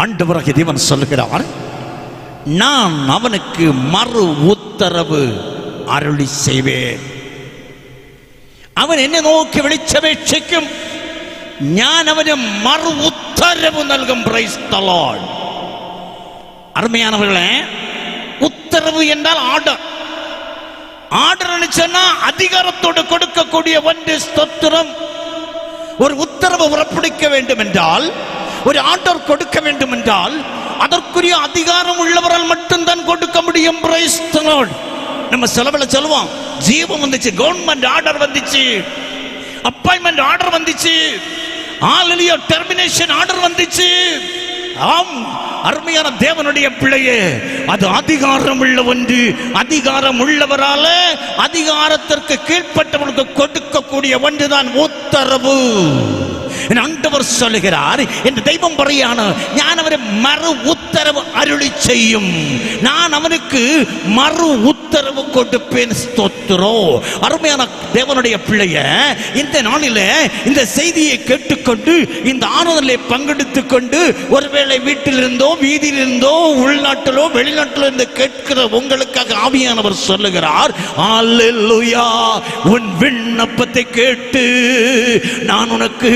ஆண்டவராகிய தேவன் சொல்லுகிறார், நான் அவனுக்கு மறு உத்தரவு அருளி செய்வேன். അവൻ എന്നെ നോക്കി വിളിച്ചപേക്ഷിക്കും, ഞാൻ അവന് മറു ഉത്തരവ് നൽകും. Price the Lord. அருமையானவர்களே, உத்தரவு என்றால் ஆர்டர். ஆர்டர் சொன்னா அதிகாரத்தோடு கொடுக்கக்கூடிய ஒன்று. ஸ்தோத்திரம். ஒரு உத்தரவு பிறப்பிக்க வேண்டும் என்றால், ஒரு ஆர்டர் கொடுக்க வேண்டும் என்றால், அதற்குரிய அதிகாரம் உள்ளவரால் மட்டும்தான் கொடுக்க முடியும். Price the Lord. நம்ம செலவுல சொல்லுவோம், ஜீவம் வந்துச்சு, கவர்மெண்ட் ஆர்டர் வந்துச்சு, அப்பாயின்மெண்ட் ஆர்டர் வந்துச்சு, ஹalleluya, டெர்மினேஷன் ஆர்டர் வந்துச்சு. ஆம், அருமையான தேவனுடைய பிள்ளையே, அது அதிகாரம் உள்ள ஒன்று. அதிகாரம் உள்ளவரால அதிகாரத்திற்கு கீழ்ப்பட்டவனுக்கு கொடுக்கக்கூடிய ஒன்றுதான் உத்தரவு. ஆண்டவர் சொல்லுகிறார், இந்த தெய்வம் பறையான நான் அவரை மறு உத்தரவு அருளி செய்யும், நான் அவனுக்கு மறு உத்தரவு கொடுப்பேன். ஸ்தோத்திரம். அருமையான தேவனுடைய பிள்ளைய, இந்த நாளில இந்த செய்தியை கேட்டுக்கொண்டு இந்த ஆராதனையிலே பங்கெடுத்துக் கொண்டு ஒருவேளை வீட்டில் இருந்தோ வீதியில் இருந்தோ உள்நாட்டிலோ வெளிநாட்டிலோ இருந்து கேட்கிற உங்களுக்காக ஆவியானவர் சொல்லுகிறார், அல்லேலூயா, உன் விண்ணப்பத்தை கேட்டு நான் உனக்கு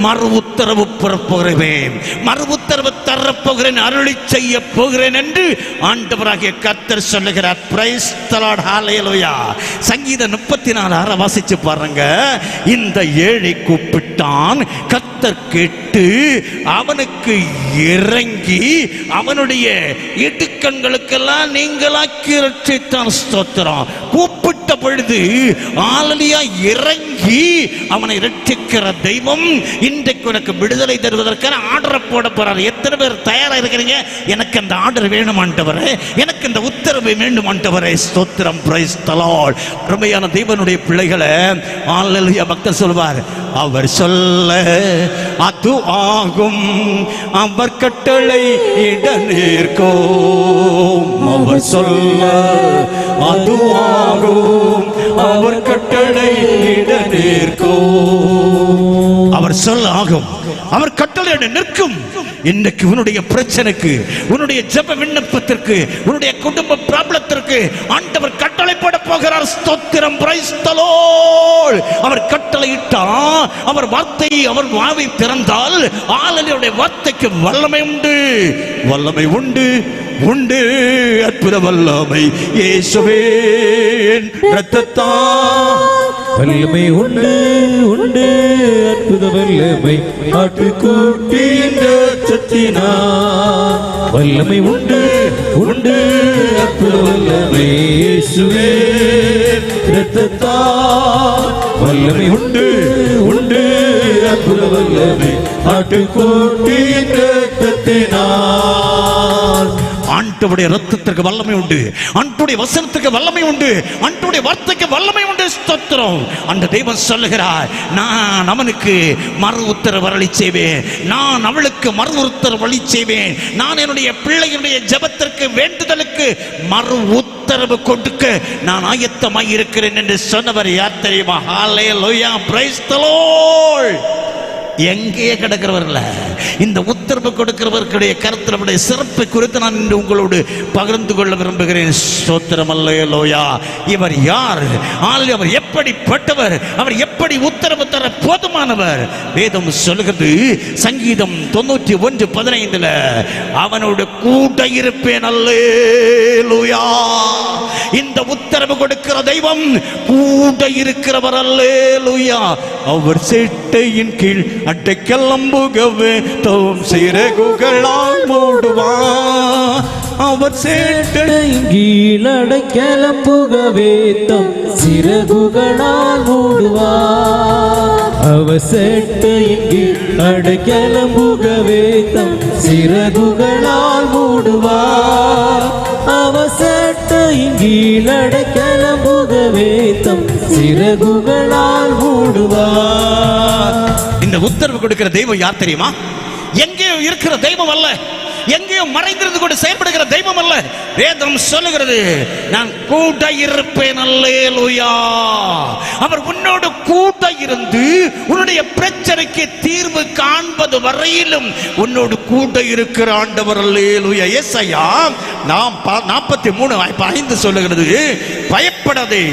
மறு உத்தரவு பெறப்போகிறேன், மறு உத்தரவு தரப்போகிறேன், அருளி செய்ய போகிறேன் என்று ஆண்டவராகிய கர்த்தர் சொல்லுகிறார். Praise the Lord. ஹalleluya. சங்கீதம் 34 வாசிச்சு பாருங்க. இந்த ஏழை கூப்பிட்டான், கர்த்தர் கேட்டு அவனுக்கு இறங்கி அவனுடைய இடுக்கண்களுக்கெல்லாம் நீங்களாக்கி ரட்சித்தான். ஸ்தோத்திரம். கூப்பிட்ட பொழுது ஹalleluya இறங்கி அவனை ரட்சிக்கிற தெய்வம் இன்றைக்கு உனக்கு விடுதலை தருவதற்கான ஆர்டரை போட போறார். எத்தனை பேர் தயாரா இருக்கிறீங்க? எனக்கு அந்த ஆர்டர் வேணும் ஆண்டவரே, எனக்கு இந்த உத்தரவு வேண்டும் ஆண்டவரே. ஸ்தோத்திரம். Praise the Lord. அருமையான தேவனுடைய பிள்ளைகளே, ஹalleluya, பக்தர் சொல்வார், அவர் சொல்ல அது ஆகும், அவர் கட்டளை இட நிற்கும். அவர் சொல்ல அது ஆகும், அவர் கட்டளை இட நிற்கும். அவர் சொல்ல ஆகும், அவர் கட்டளையிட நிற்கும். இன்னைக்கு உன்னுடைய பிரச்சனைக்கு, உன்னுடைய ஜெப விண்ணப்பத்திற்கு, உன்னுடைய குடும்ப ப்ராப்ளத்திற்கு ஆண்டவர் கட்டளை போட போகிறார். ஸ்தோத்திரம். Praise the Lord. அவர் கட்டளையிட்டா, அவர் வார்த்தை, அவர் வாயை திறந்தால் ஆளனுடைய வார்த்தைக்கு வல்லமை உண்டு, வல்லமை உண்டு, உண்டு, அற்புத வல்லமை. இயேசுவே இரத்தத்தால் வல்லமை உண்டு, உண்டு, அற்புத வல்லமை. ஆட்டுக்குட்டியின் இரத்தத்தினால் வல்லமை உண்டு, உண்டு, அற்புத வல்லமை. இயேசுவே இரத்தத்தால் வல்லமை உண்டு, உண்டு, அற்புத வல்லமை. ஆட்டுக்குட்டியின் இரத்தத்தினால். ஆண்டவருடைய ரத்தத்திற்கு வல்லமை உண்டு, ஆண்டவருடைய வசனத்துக்கு வல்லமை உண்டு, ஆண்டவருடைய வார்த்தைக்கு வல்லமை உண்டு. ஸ்தோத்திரம். அந்த தெய்வம் சொல்லுகிறார், நான் அவனுக்கு மறு உத்தரவு அருளி செய்வேன், நான் அவளுக்கு மறு உத்தரவு அருளி செய்வேன், நான் என்னுடைய பிள்ளைகளுடைய ஜெபத்திற்கு வேண்டுதலுக்கு மறு உத்தரவு கொடுக்க நான் ஆயத்தமாய் இருக்கிறேன் என்று சொன்னவர் யார் தெரியுமா? ஹalleluya. Praise the Lord. எங்கே கிடக்கிறவர்கள இந்த உத்தரவு கொடுக்கிறவர்களுடைய கருத்தினுடைய சிறப்பை குறித்து நான் இன்று உங்களோடு பகிர்ந்து கொள்ள விரும்புகிறேன். ஸ்தோத்திரம். அல்லேலூயா. இவர் யார்? அவர் எப்படிப்பட்டவர்? அவர் எப்படி உத்தரவு தர போதுமானவர்? வேதம் சொல்லுகிறது, சங்கீதம் 91:15, அவனோடு கூட இருப்பேன். அல்லேலூயா. இந்த உத்தரவு கொடுக்கிற தெய்வம் கூட இருக்கிறவர். அல்லேலூயா. அவர் சேட்டையின் கீழ் அட்டைக்கெல்லம்புகவே தோம் சிறகுகளால் மூடுவார். அவர் சேட்டையின் கீழ் அடைக்கலம்புகவே தம் சிறகுகளால் மூடுவார். அவர் சேட்டையின் கீழ் அடைக்கலம்புகவே தம் சிறகுகளால் மூடுவார். அவர் சேட்டையின் கீழ் அடைக்கலம்புகவே தம் சிறகுகளால் மூடுவார். இந்த உத்தரவு கொடுக்கிற தெய்வம் யார் தெரியுமா? எங்கே இருக்கிற தெய்வம் அல்ல, எங்கேயோ மறைந்திருந்து கொண்டு செயல்படுகிற தெய்வம் அல்ல. வேதம் சொல்லுகிறது, நான் கூட இருப்பேன். அல்லேலூயா. அவர் உன்னோடு கூட இருந்து உன்னுடைய பிரச்சனைக்கு தீர்வு காண்பது வரையிலும் உன்னோடு கூட இருக்கிற ஆண்டவர். அல்லேலூயா. ஏசாயா 43:5 சொல்லுகிறது, பயப்படாதே,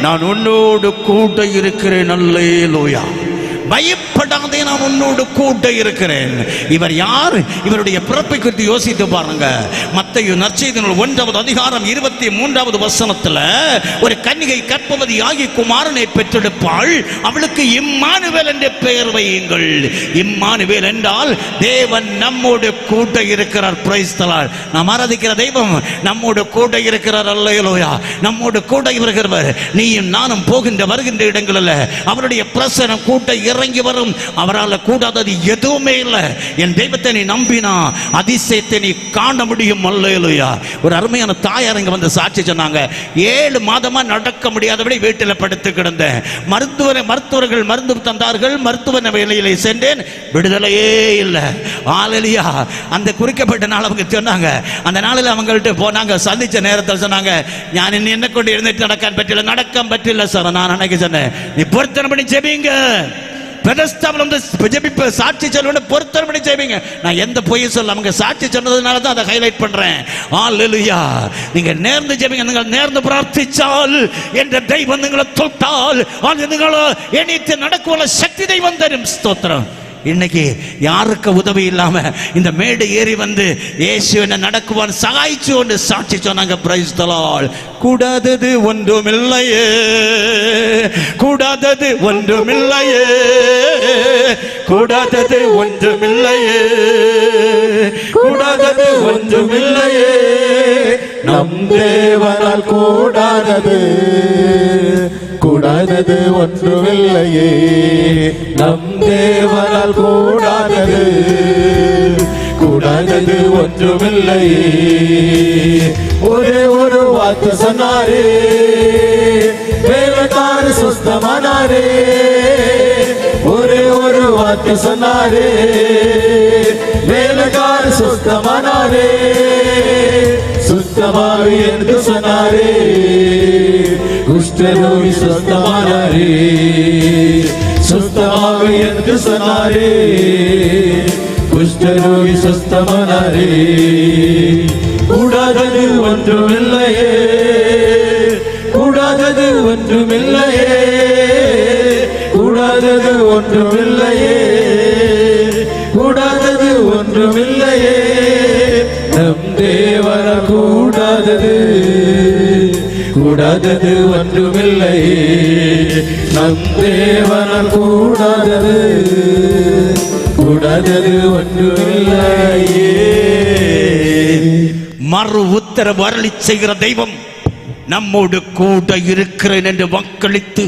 நான் உன்னோடு கூட இருக்கிறேன். அல்லேலூயா. பயப்படாதே, நான் உன்னோடு கூட இருக்கிறேன். இவர் யார்? இவருடைய பிறப்பை குறித்து யோசித்து பாருங்க. மத்தேயு நற்செய்தி நூல் 1:23 ஒரு கன்னிகை கர்ப்பவதி ஆகி குமாரனை பெற்றெடுப்பாள், அவளுக்கு இம்மானுவேல் என்ற பெயர் வையுங்கள். இம்மானுவேல் என்றால் தேவன் நம்மோடு கூட இருக்கிறார். Praise the Lord. நாம் ஆராதிக்கிற தெய்வம் நம்மோடு கூட இருக்கிறார். அல்லேலூயா. நம்மோடு கூட இருக்கிறவர். நீயும் நானும் போகின்ற வருகின்ற இடங்களில் அவருடைய பிரசன்னம் கூட்ட இறங்கி வரும். அவரால் கூடாதது எதுவுமே இல்லை. என் தெய்வத்தை நீ நம்பினா அதிசயத்தை நீ காண முடியும். அல்லேலூயா. ஒரு அருமையான தாயார் இங்க வந்து சாட்சி சொன்னாங்க. 7 மாதமா நடக்க முடியாதபடி வீட்டில் படுத்து கிடந்தேன். மருத்துவர்கள் மருந்து தந்தார்கள். மருத்துவ வேலையிலே சென்றேன், விடுதலையே இல்லை. அல்லேலூயா. அந்த குறிக்கப்பட்ட நாள் அவங்க சொன்னாங்க. அந்த நாளில் அவங்கள்ட்ட போனாங்க. சந்திச்ச நேரத்தில் சொன்னாங்க, நான் என்ன கொண்டு இருந்துட்டு நடக்க பற்றில்லை சார். நான் அன்னைக்கு சொன்னேன், நீ பொருத்தனை பண்ணி ஜெபிங்க. சாட்சி சொல்ல பொருத்தனை செய்வீங்க. நான் எந்த பொய்யும் சொல்ல, அவங்க சாட்சி சொன்னதுனால தான் அதை ஹைலைட் பண்றேன். அல்லேலூயா. நீங்க நேர்ந்து ஜெபிங்க. நீங்கள் நேர்ந்து பிரார்த்திச்சால் என்ற தெய்வம் உங்களை தொட்டால் நீங்களோ எண்ணித்து நடக்குவ சக்தி தெய்வம் தரும். ஸ்தோத்திரம். இன்னைக்கு யாருக்கு உதவி இல்லாம இந்த மேடு ஏறி வந்து இயேசு என்ன நடக்குவான் சகாய்ச்சு கொண்டு சாட்சி சொன்னாங்க. Price the Lord. கூடாதது ஒன்றுமில்லையே, கூடாதது ஒன்றுமில்லையே, கூடாதது ஒன்றுமில்லையே, கூடாதது ஒன்றுமில்லையே, நம் தேவனால் கூடாதது, கூடாதது ஒன்றுமில்லையே, நம் தேவனால் கூடாதது, கூடாதது ஒன்றுமில்லையே. ஒரே ஒரு வார்த்தை சொன்னாரே, வேலைக்கார சுஸ்தமானாரே. ஒரே ஒரு வார்த்தை சொன்னாரே, வேலைக்கார சுஸ்தமானாரே. சுத்தமாவி என்று சொன்னாரே, குஷ்டரோகி சுத்தமானாரே. சுத்தமாவி என்று சொன்னாரே, குஷ்டரோகி சுத்தமானாரே. கூடாதது ஒன்றுமில்லையே, கூடாதது ஒன்றுமில்லையே, கூடாதது ஒன்றுமில்லையே, கூடாதது ஒன்றுமில்லையே, நம் தேவன கூடாதது, கூடாதது ஒன்றுமில்லையே, நம் தேவன கூடாதது, கூடாதது ஒன்றுமில்லையே. மறு உத்தரவு அருளி செய்கிற தெய்வம் நம்மோடு கூட இருக்கிறேன் என்று வாக்களித்து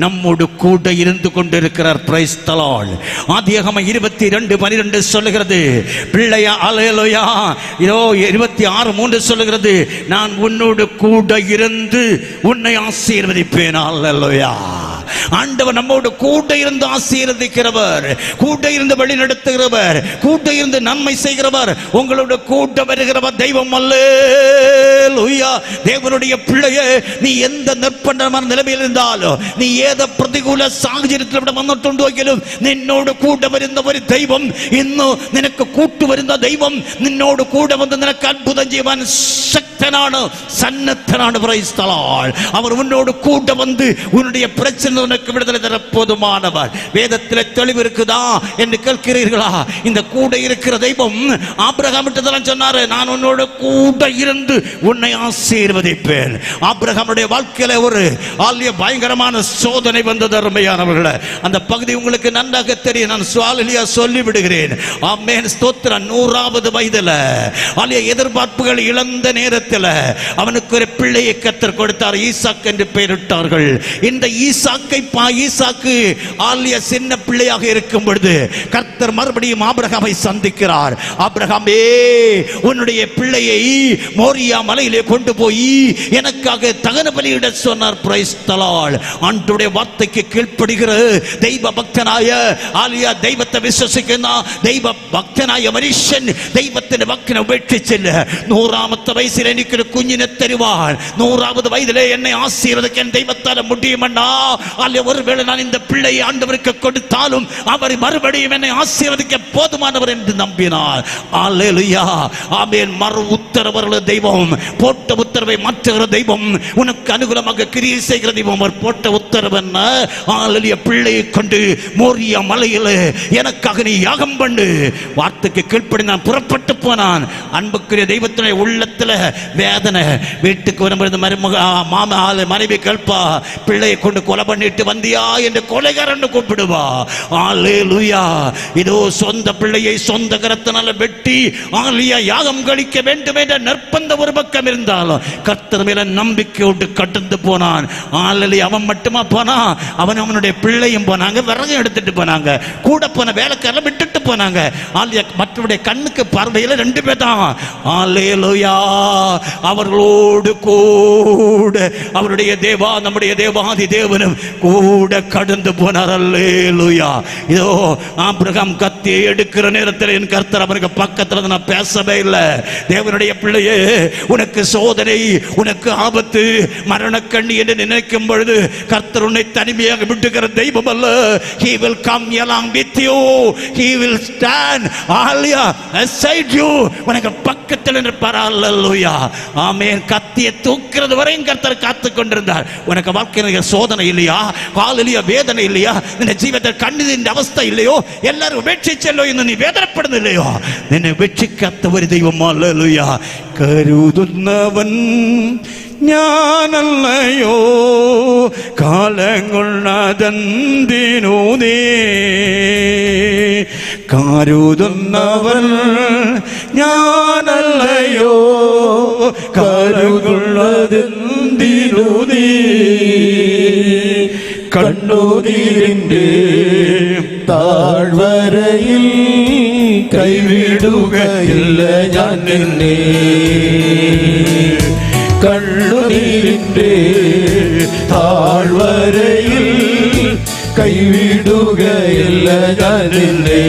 நம்மோடு கூட இருந்து கொண்டிருக்கிறார். Price the Lord. ஆதியாகமம் 22:12 சொல்லுகிறது, பிள்ளையா அல்லேலூயா. இதோ 26:3 சொல்லுகிறது, நான் உன்னோடு கூட இருந்து உன்னை ஆசீர்வதிப்பேன். அல்லேலூயா. ஆண்டவர் நம்மோடு கூட இருந்து ஆசீர்வதிக்கிறவர், கூட இருந்து வழி நடத்துகிறவர், கூட இருந்து நன்மை செய்கிறவர், உங்களோட கூட வருகிறவர் தெய்வம். அல்லேலூயா. தேவனுடைய பிள்ளையே, நீ எந்த நிர்பந்தமான நிலைமையில் இருந்தாலும், நீ ഏത് പ്രതികൂല സാഹചര്യത്തിൽ ഇവിടെ വന്നിട്ടുണ്ടെങ്കിലും നിന്നോട് കൂടെ വരുന്ന ഒരു ദൈവം, ഇന്ന് നിനക്ക് കൂട്ടുവരുന്ന ദൈവം നിന്നോട് കൂടെ വന്ന് നിനക്ക് അത്ഭുതം ചെയ്യുവാൻ ശക്തനാണ്, സന്നദ്ധനാണ്. Praise the Lord. அவர் உன்னோடு கூட வந்து உன்னுடைய பிரச்சனை உனக்கு விடுதலை தர போதுமானவர். வேதத்திலே தெளிவு இருக்குதா என்று கேட்கிறீர்களா? இந்த கூட இருக்கிற தெய்வம் ஆபிரகாமிட்டதெல்லாம் சொன்னாரு, நான் உன்னோடு கூட இருந்து உன்னை ஆசீர்வதிப்பேன். ஆபிரகாமுடைய வாழ்க்கையில ஒரு பயங்கரமான சோதனை வந்தது. அருமையானவர்களே, அந்த பகுதி உங்களுக்கு நன்றாக தெரியும். நான் சுவாலியா சொல்லி விடுகிறேன். ஆமென். ஸ்தோத்திரம். 100வது வயதுல ஆலியா எதிர்பார்ப்புகள் இழந்த நேரத்தில் அவனுக்கு ஒரு பிள்ளையை கர்த்தர் கொடுத்தார். ஈசாக் என்று பெயரிட்டார்கள். இந்த ஈசாக்கு ஆலியா சின்ன பிள்ளையாக இருக்கும் பொழுது கர்த்தர் மறுபடியும் ஆபிரகாமை சந்திக்கிறார். ஆபிரகாமே, உன்னுடைய பிள்ளையை மோரியா மலையிலே கொண்டு போய் எனக்காக தகன பலியிட சொன்னார். Price the Lord. ஆண்டவருடைய வார்த்தைக்கு கீழ்ப்படுகிற தெய்வ பக்தனாய ஆலியா, தெய்வத்தை விசுவாசிക്കുന്ന தெய்வ ഭക്തനായ മനുഷ്യൻ ദൈവത്തിന്റെ വാക്കിനെ ഉപേക്ഷിച്ചില്ല. 100ാമത്തെ വയസ്സിൽ എനിക്കൊരു കുഞ്ഞിനെ തരുവാൻ, 100ാவது വയതിലെ എന്നെ ആശീർവദിക്കാൻ ദൈവത്താൽ മുടിയുമെന്നാ. അല്ലെ, ഒരുവേളை நான் இந்த பிள்ளையை ஆண்டவருக்கு கொடுத்தாலும் அவர் மறுபடியும் என்னை ஆசீர்வதிக்க போதுமானவர் என்று நம்பினார். அல்லேலூயா, ஆமென். மறு உத்தரவுள்ள தெய்வம், போட்ட உத்தரவை மாற்றுகிற தெய்வம், உனக்கு அனுகூலமாக கிரியை செய்கிற தெய்வம். அவர் போட்ட உத்தரவு என்ன? அல்லேலூயா, பிள்ளையை கொண்டு மோரியா மலையில் எனக்காக நீ யாகம் பண்ணு. வார்த்தைக்கு கீழ்ப்படி நான் புறப்பட்டு போனான். அன்புக்குரிய தெய்வத்தினுடைய உள்ளத்துல வேதனை. வீட்டுக்கு வரும்பொழுது மனைவி கேட்பா, பிள்ளையை கொண்டு கொலை பண்ணிட்டு வந்தியா என்று கொலைகாரன் கூப்பிடுவா. அல்லேலூயா. இதோ சொந்த பிள்ளையை சொந்த கரத்தினால வெட்டி ஆலியா யாகம் கழிக்க வேண்டும் என்ற நிர்பந்த ஒரு பக்கம் இருந்தாலும் கர்த்தர் மேல நம்பிக்கையோடு கடந்து போனான். அல்லேலூயா. அவன் மட்டுமா போனா? அவனுடைய பிள்ளையும் போனாங்க, விறகு எடுத்துட்டு போனாங்க, கூட போன வேலைக்காரன் விட்டுட்டு போனாங்க. ஆலியா மற்றவருடைய கண்ணுக்கு பார்வையில் 2 பேர் தான். அல்லேலூயா. அவர்களோடு கூட அவருடைய தேவா, நம்முடைய தேவாதி தேவனும் கூட கடந்து போனார். அல்லேலூயா. இதோ ஆபிரகாம் கத்தியை எடுக்கிற நேரத்தில் என் கர்த்தர் அவருக்கு பக்கத்தில் நான் பேசவே இல்லை. தேவனுடைய பிள்ளையே, உனக்கு சோதனை, உனக்கு ஆபத்து, மரணக்கண்ணி என்று நினைக்கும் பொழுது கர்த்தர் உன்னை தனிமையாக விட்டுக்கிற தெய்வம் அல்ல. He will come along with you. He will stand beside you. உனக்கு பக்கத்தில் நிற்பார். அல்லேலூயா. ஆமென். கத்தியை தூக்கிறது வரையும் கர்த்தர் காத்து கொண்டிருந்தார். உனக்கு வாழ்க்கையில் சோதனை இல்லையா? காலிலேயே வேதனை இல்லையா? இந்த ஜீவிதத்தில் கண்ணீரின் அவஸ்தை இல்லையோ? எல்லாரும் ഉപേക്ഷിച്ചല്ലോ എന്ന് നീ വേദനപ്പെടുന്നില്ലയോ? നിന്നെ ഉപേക്ഷിക്കാത്ത ഒരു ദൈവം. அல்லேலூயா. കരുതുന്നവൻ ഞാനല്ലയോ, കാലങ്ങുള്ളതെന്തിനു നീ കരുതുന്നവൻ ഞാനല്ലയോ, കരുതുള്ളതെന്തിനു നീ കണ്ണുനീരിന്റെ താഴ്വരയിൽ കൈവിടുകയില്ല ഞാൻ നിന്നെ. കണ്ണുനീരിന്റെ താഴ്വരയിൽ കൈവിടുകയില്ല ഞാൻ നിന്നെ.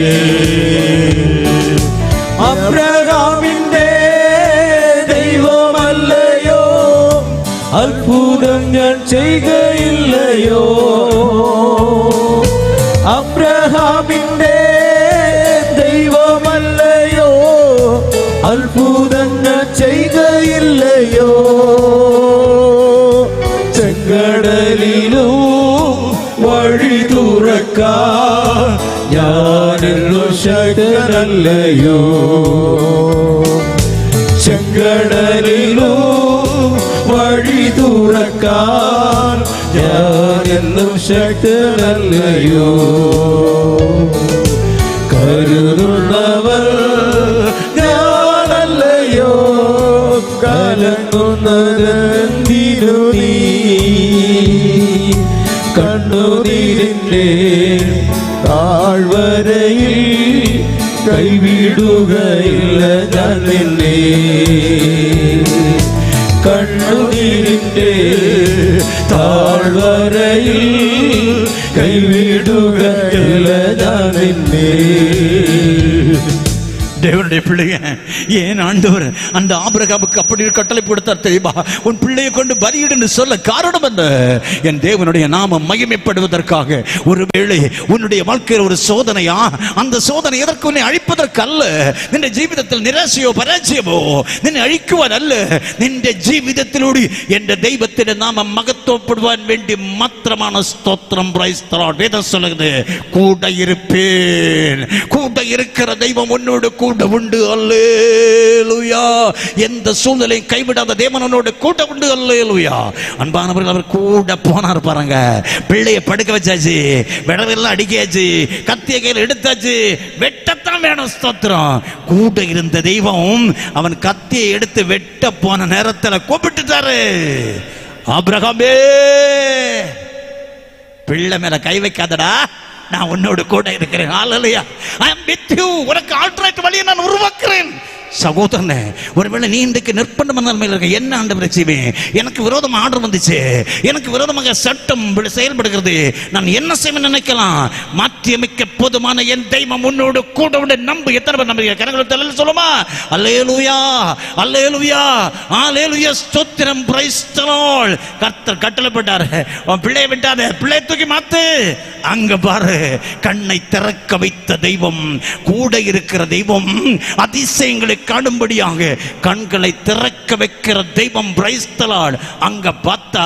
അബ്രഹാമിന്റെ ദൈവമല്ലയോ, അത്ഭുതം ഞാൻ ചെയ്യുകയില്ലയോ. അബ്രഹാമിന്റെ ദൈവമല്ലയോ, അത്ഭുതം ഞാൻ ചെയ്യുകയില്ലയോ. ചെങ്കടലിലും വഴി തുറക്കാൻ ഞാനെന്നു ശക്തനല്ലയോ. ചെങ്കടലിലും വഴി തുറക്കാൻ ഞാനെന്നും ശക്തനല്ലയോ. കരുതുന്നവർ ഞാനല്ലയോ, കലങ്ങുന്നതെന്തിനു നീ. കണ്ണുനീരിന്റെ താഴ്വരയിൽ കൈവിടുകയില്ല ഞാൻ നിന്നെ. കണ്ണുനീരിന്റെ താഴ്വരയിൽ കൈവിടുകയില്ല ഞാൻ നിന്നെ. தேவனுடைய பிள்ளைங்க, ஏன் ஆண்டவர் அந்த ஆபிரகாமுக்கு அப்படி கட்டளை கொடுத்தார் தெரியுமா? உன் பிள்ளையை கொண்டு பலியிடு சொல்ல காரணம் என்ன? என் தேவனுடைய நாமம் மகிமைப்படுவதற்காக. ஒருவேளை உன்னுடைய வாழ்க்கையில் ஒரு சோதனையா? அந்த சோதனை எதற்கு? உன்னை அழிப்பதற்கு அல்ல. നിന്റെ ജീവിതത്തിൽ നിരാശയോ പരാജയമോ നിന്നെ അഴിക്കുവാൻ അല്ല. നിന്റെ ജീവിതത്തിലൂടെ എന്റെ ദൈവത്തിന്റെ നാമം മഹത്വപ്പെടുവാൻ വേണ്ടി മാത്രമാണ്. സ്തോത്രം. Price the Lord. வேதம் சொல்லுது, கூட இருப்பேன். கூட இருக்கிற தெய்வம் உன்னோடு கூட உண்டு. அல்லேலூயா. எந்த சூழ்நிலையும் கைவிடாத தேவனோடு கூட உண்டு. அல்லேலூயா. அன்பானவர்கள், அவர் கூட போனார் பாருங்க. பிள்ளையை படுக்க வச்சாச்சு, விடவெல்லாம் அடிக்காச்சு, கத்திய கையில் எடுத்தாச்சு, வெட்டத்தான் வேணும். ஸ்தோத்திரம். கூட இருந்த தெய்வம் அவன் கத்தியை எடுத்து வெட்ட போன நேரத்தில் கூப்பிட்டுட்டாரு, ஆபிரகாமே, பிள்ளை மேல கை வைக்காதடா, நான் உன்னோடு கூட இருக்கிறேன். ஹalleluya. I am with you. உனக்கு ஆல்டர்னேட் வழியை நான் உருவாக்குறேன். சகோதரனே, ஒருவேளை நீ இன்றைக்கு நிர்பந்தமான நிலைமையில் இருக்க, என்ன ஆண்டவரே செய்வேன், எனக்கு விரோதமாக ஆர்டர் வந்துச்சு, எனக்கு விரோதமாக சட்டம் செயல்படுகிறது, நான் என்ன செய்வேன் நினைக்கலாம். மாற்றி அமைக்க போதுமான என் தெய்வம் உன்னோடு கூட நம்பு. எத்தனை பேர் நம்புறீங்க? கரங்களை தள்ளி சொல்லுமா. அல்லேலூயா, அல்லேலூயா, அல்லேலூயா, ஸ்தோத்திரம், பிரைஸ் தி லார்ட். கர்த்தர் கட்டளைப்பட்டார், உன் பிள்ளையை விட்டாத, பிள்ளை தூக்கி மாத்து. அங்க பாரு, கண்ணை திறக்க வைத்த தெய்வம், கூட இருக்கிற தெய்வம், அதிசயங்களை காணும்படியாக கண்களை திறக்க வைக்கிற தெய்வம். Price the Lord. அங்க பார்த்தா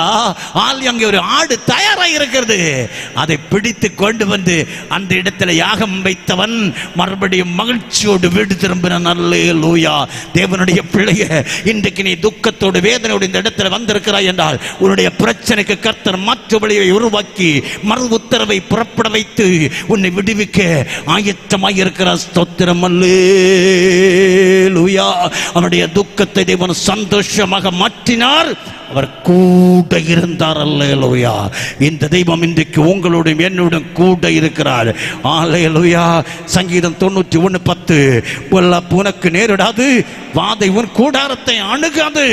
அங்கே ஒரு ஆடு தயாராக இருக்கிறது. அதை பிடித்து கொண்டு வந்து அந்த இடத்துல யாகம் வைத்தவன் மறுபடியும் மகிழ்ச்சியோடு வீடு திரும்பினான். அல்லேலூயா. தேவனுடைய பிள்ளையே, இன்றைக்கு நீ துக்கத்தோடு வேதனையோடு இந்த இடத்துல வந்திருக்கிறாய் என்றால், உன்னுடைய பிரச்சனைக்கு கர்த்தர் மாற்று வழியை உருவாக்கி மறு உத்தரவை புறப்பட வைத்து உன்னை விடுவிக்க ஆயத்தமாய் இருக்கிறார். ஸ்தோத்திரம். அல்லேலூயா. அவனுடைய துக்கத்தை தேவன் சந்தோஷமாக மாற்றினார். அவர் கூட இருந்தார். அல்லேலூயா. இந்த தெய்வம் இன்றைக்கு உங்களோடும் என்னுடன் கூட இருக்கிறார். அல்லேலூயா. சங்கீதம் 91:10, உனக்கு நேரிடாது, வாதை உன் கூடாரத்தை அணுகாது.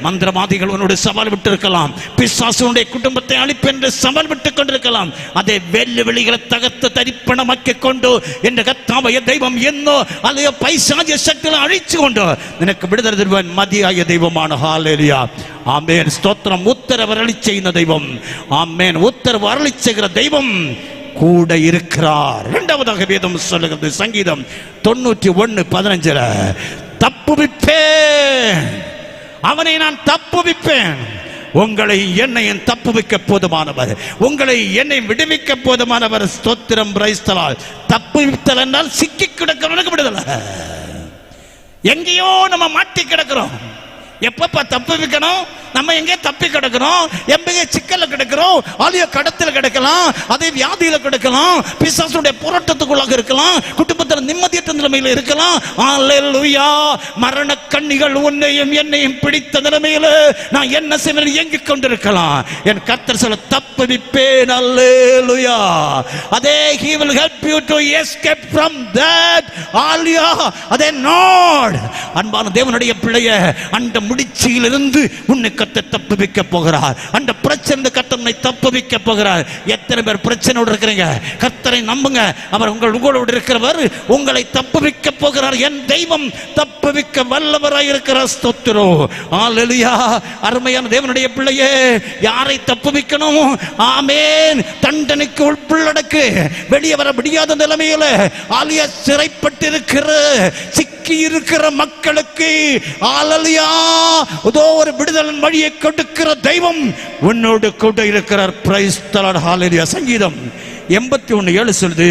மந்திரவாதிகள் உன்னுடைய சவால் விட்டு இருக்கலாம், பிசாசுடைய குடும்பத்தை அழிப்பேன் என்று சவால் விட்டுக் கொண்டிருக்கலாம். அதை வெள்ளிகளை தகர்த்து தரிப்பணமாக்கிக் கொண்டு என்ற கர்த்தாவே தெய்வம் என்னோ அல்லையோ பைசாசிய சக்திகளை அழிச்சு கொண்டு எனக்கு விடுதலை தருவான் மதியாய தெய்வமான. ஹalleluya. ஆமென். ஸ்தோத்திரம். உத்தரவு அருளி செய்த தெய்வம். ஆமென். உத்தரவு அருளி செய்கிற தெய்வம் கூட இருக்கிறார். இரண்டாவதாக வேதம் சொல்லுகிறது, சங்கீதம் 91:15, தப்புவிப்பேன், அவனை நான் தப்புவிப்பேன். உங்களை என்னையும் தப்புவிக்க போதுமானவர், உங்களை என்னை விடுவிக்க போதுமானவர். ஸ்தோத்திரம். Praise the Lord. தப்புவித்தல் என்றால் சிக்கி கிடக்கிறவனுக்கு விடுதலை. எங்கேயோ நம்ம மாட்டி கிடக்கிறோம். எப்பப்பா தப்பு வைக்கணும்? நம்ம எங்கே தப்பி கிடக்கிறோம், எங்கே சிக்கல்ல கிடக்கிறோம். ஆலிய கடத்தில் கிடக்கலாம், அதே வியாதியில கிடக்கலாம், பிசாசுடைய போராட்டத்துக்குள்ளாக இருக்கலாம், குடும்பத்தில் நிம்மதியற்ற நிலைமையில் இருக்கலாம். அல்லேலூயா. மரண கண்ணிகள் உன்னையும் என்னையும் பிடித்த நிலைமையில் நான் என்ன செய்வேன் இயங்கிக் கொண்டிருக்கலாம். என் கர்த்தர் சொல்ல தப்புவிப்பேன். அல்லேலூயா. அதே he will help you to escape from that. Alia. அதே நாட். அன்பான தேவனுடைய பிள்ளையே, அந்த முடிச்சியிலிருந்து உன்னை கர்த்தர் தப்புவிக்க போகிறார். அந்த பிரச்சனை கர்த்தரை தப்புவிக்க போகிறார். எத்தனை பேர் பிரச்சனையோடு இருக்கிறீங்க? கர்த்தரை நம்புங்க. அவர் உங்களோடு இருக்கிறவர், உங்களை தப்புவிக்க போகிறார். என் தெய்வம் தப்புவிக்க வல்லவராய் இருக்கிறார். ஸ்தோத்திரம். ஹalleluya. அருமையான தேவனுடைய பிள்ளையே, யாரை தப்புவிக்கணும்? ஆமென். தண்டனைக்கு உட்புள்ளடக்கு வெளியே வர முடியாத நிலைமையில ஆலியா சிறைப்பட்டு இருக்கிற சிக்கி இருக்கிற மக்களுக்கு ஹalleluya அதோ ஒரு விடுதலை வழியை கொடுக்கிற தெய்வம் உன்னோடு கூட இருக்கிறார். Praise the Lord. ஹalleluya. சங்கீதம் 81:7 சொல்லுது,